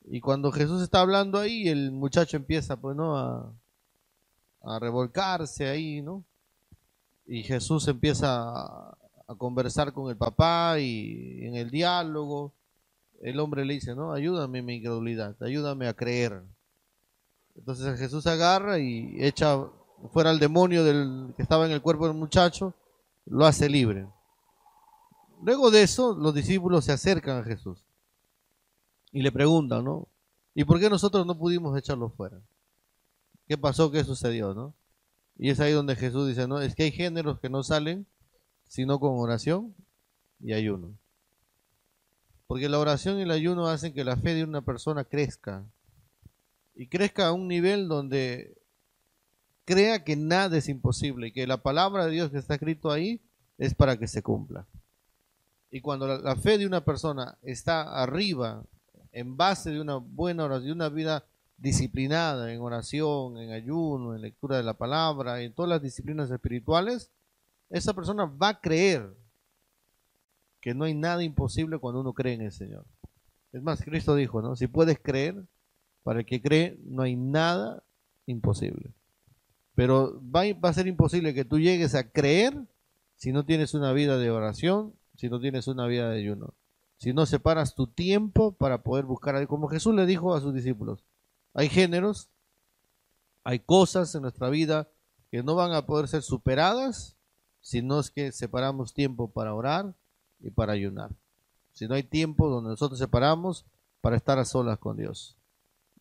Y cuando Jesús está hablando ahí, el muchacho empieza, pues, ¿no? a revolcarse ahí, ¿no? Y Jesús empieza a conversar con el papá y en el diálogo el hombre le dice, ¿no? Ayúdame en mi incredulidad, ayúdame a creer. Entonces Jesús agarra y echa fuera al demonio que estaba en el cuerpo del muchacho, lo hace libre. Luego de eso, los discípulos se acercan a Jesús y le preguntan, ¿no? ¿Y por qué nosotros no pudimos echarlo fuera? ¿Qué pasó? ¿Qué sucedió, no? Y es ahí donde Jesús dice, no, es que hay géneros que no salen sino con oración y ayuno. Porque la oración y el ayuno hacen que la fe de una persona crezca. Y crezca a un nivel donde crea que nada es imposible y que la palabra de Dios que está escrito ahí es para que se cumpla. Y cuando la fe de una persona está arriba, en base de una buena oración, de una vida disciplinada en oración, en ayuno, en lectura de la palabra, en todas las disciplinas espirituales, esa persona va a creer que no hay nada imposible cuando uno cree en el Señor. Es más, Cristo dijo, ¿no? Si puedes creer, para el que cree no hay nada imposible. Pero va a ser imposible que tú llegues a creer si no tienes una vida de oración, si no tienes una vida de ayuno, si no separas tu tiempo para poder buscar a Dios. Como Jesús le dijo a sus discípulos, hay géneros, hay cosas en nuestra vida que no van a poder ser superadas si no es que separamos tiempo para orar y para ayunar. Si no hay tiempo donde nosotros separamos para estar a solas con Dios.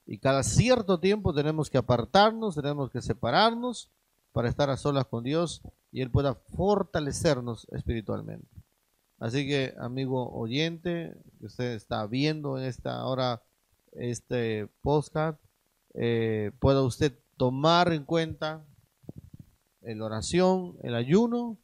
Y cada cierto tiempo tenemos que apartarnos, tenemos que separarnos para estar a solas con Dios y Él pueda fortalecernos espiritualmente. Así que, amigo oyente, que usted está viendo en esta hora este podcast, pueda usted tomar en cuenta la oración, el ayuno,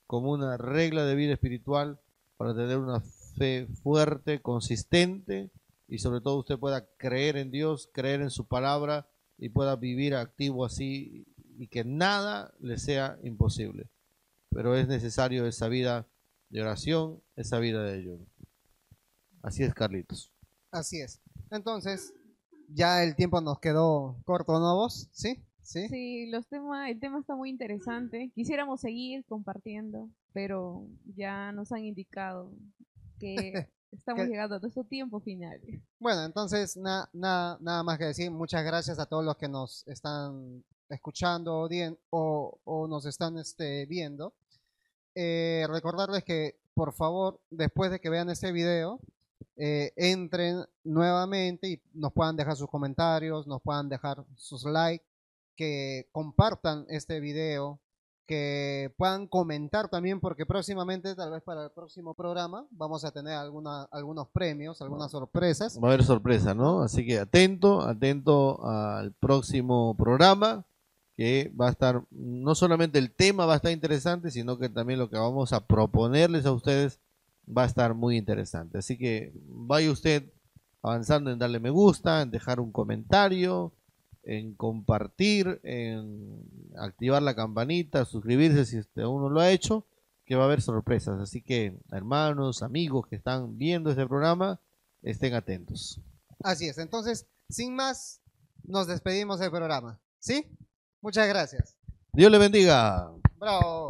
como una regla de vida espiritual para tener una fe fuerte, consistente, y sobre todo usted pueda creer en Dios, creer en su palabra y pueda vivir activo así y que nada le sea imposible. Pero es necesario esa vida de oración, esa vida de ayuno. Así es, Carlitos. Así es. Entonces, ya el tiempo nos quedó corto, ¿no vos? ¿Sí? ¿Sí? Sí, el tema está muy interesante. Quisiéramos seguir compartiendo, pero ya nos han indicado que estamos llegando a nuestro tiempo final. Bueno, entonces nada más que decir. Muchas gracias a todos los que nos están escuchando o nos están viendo. Recordarles que, por favor, después de que vean este video, entren nuevamente y nos puedan dejar sus comentarios, nos puedan dejar sus likes, que compartan este video, que puedan comentar también, porque próximamente, tal vez para el próximo programa, vamos a tener algunos premios, algunas sorpresas. Va a haber sorpresa, ¿no? Así que atento al próximo programa, que va a estar, no solamente el tema va a estar interesante, sino que también lo que vamos a proponerles a ustedes va a estar muy interesante. Así que vaya usted avanzando en darle me gusta, en dejar un comentario, en compartir, en activar la campanita, suscribirse si aún no lo ha hecho, que va a haber sorpresas. Así que, hermanos, amigos que están viendo este programa, estén atentos. Así es, entonces, sin más, nos despedimos del programa. ¿Sí? Muchas gracias. Dios le bendiga. Bravo.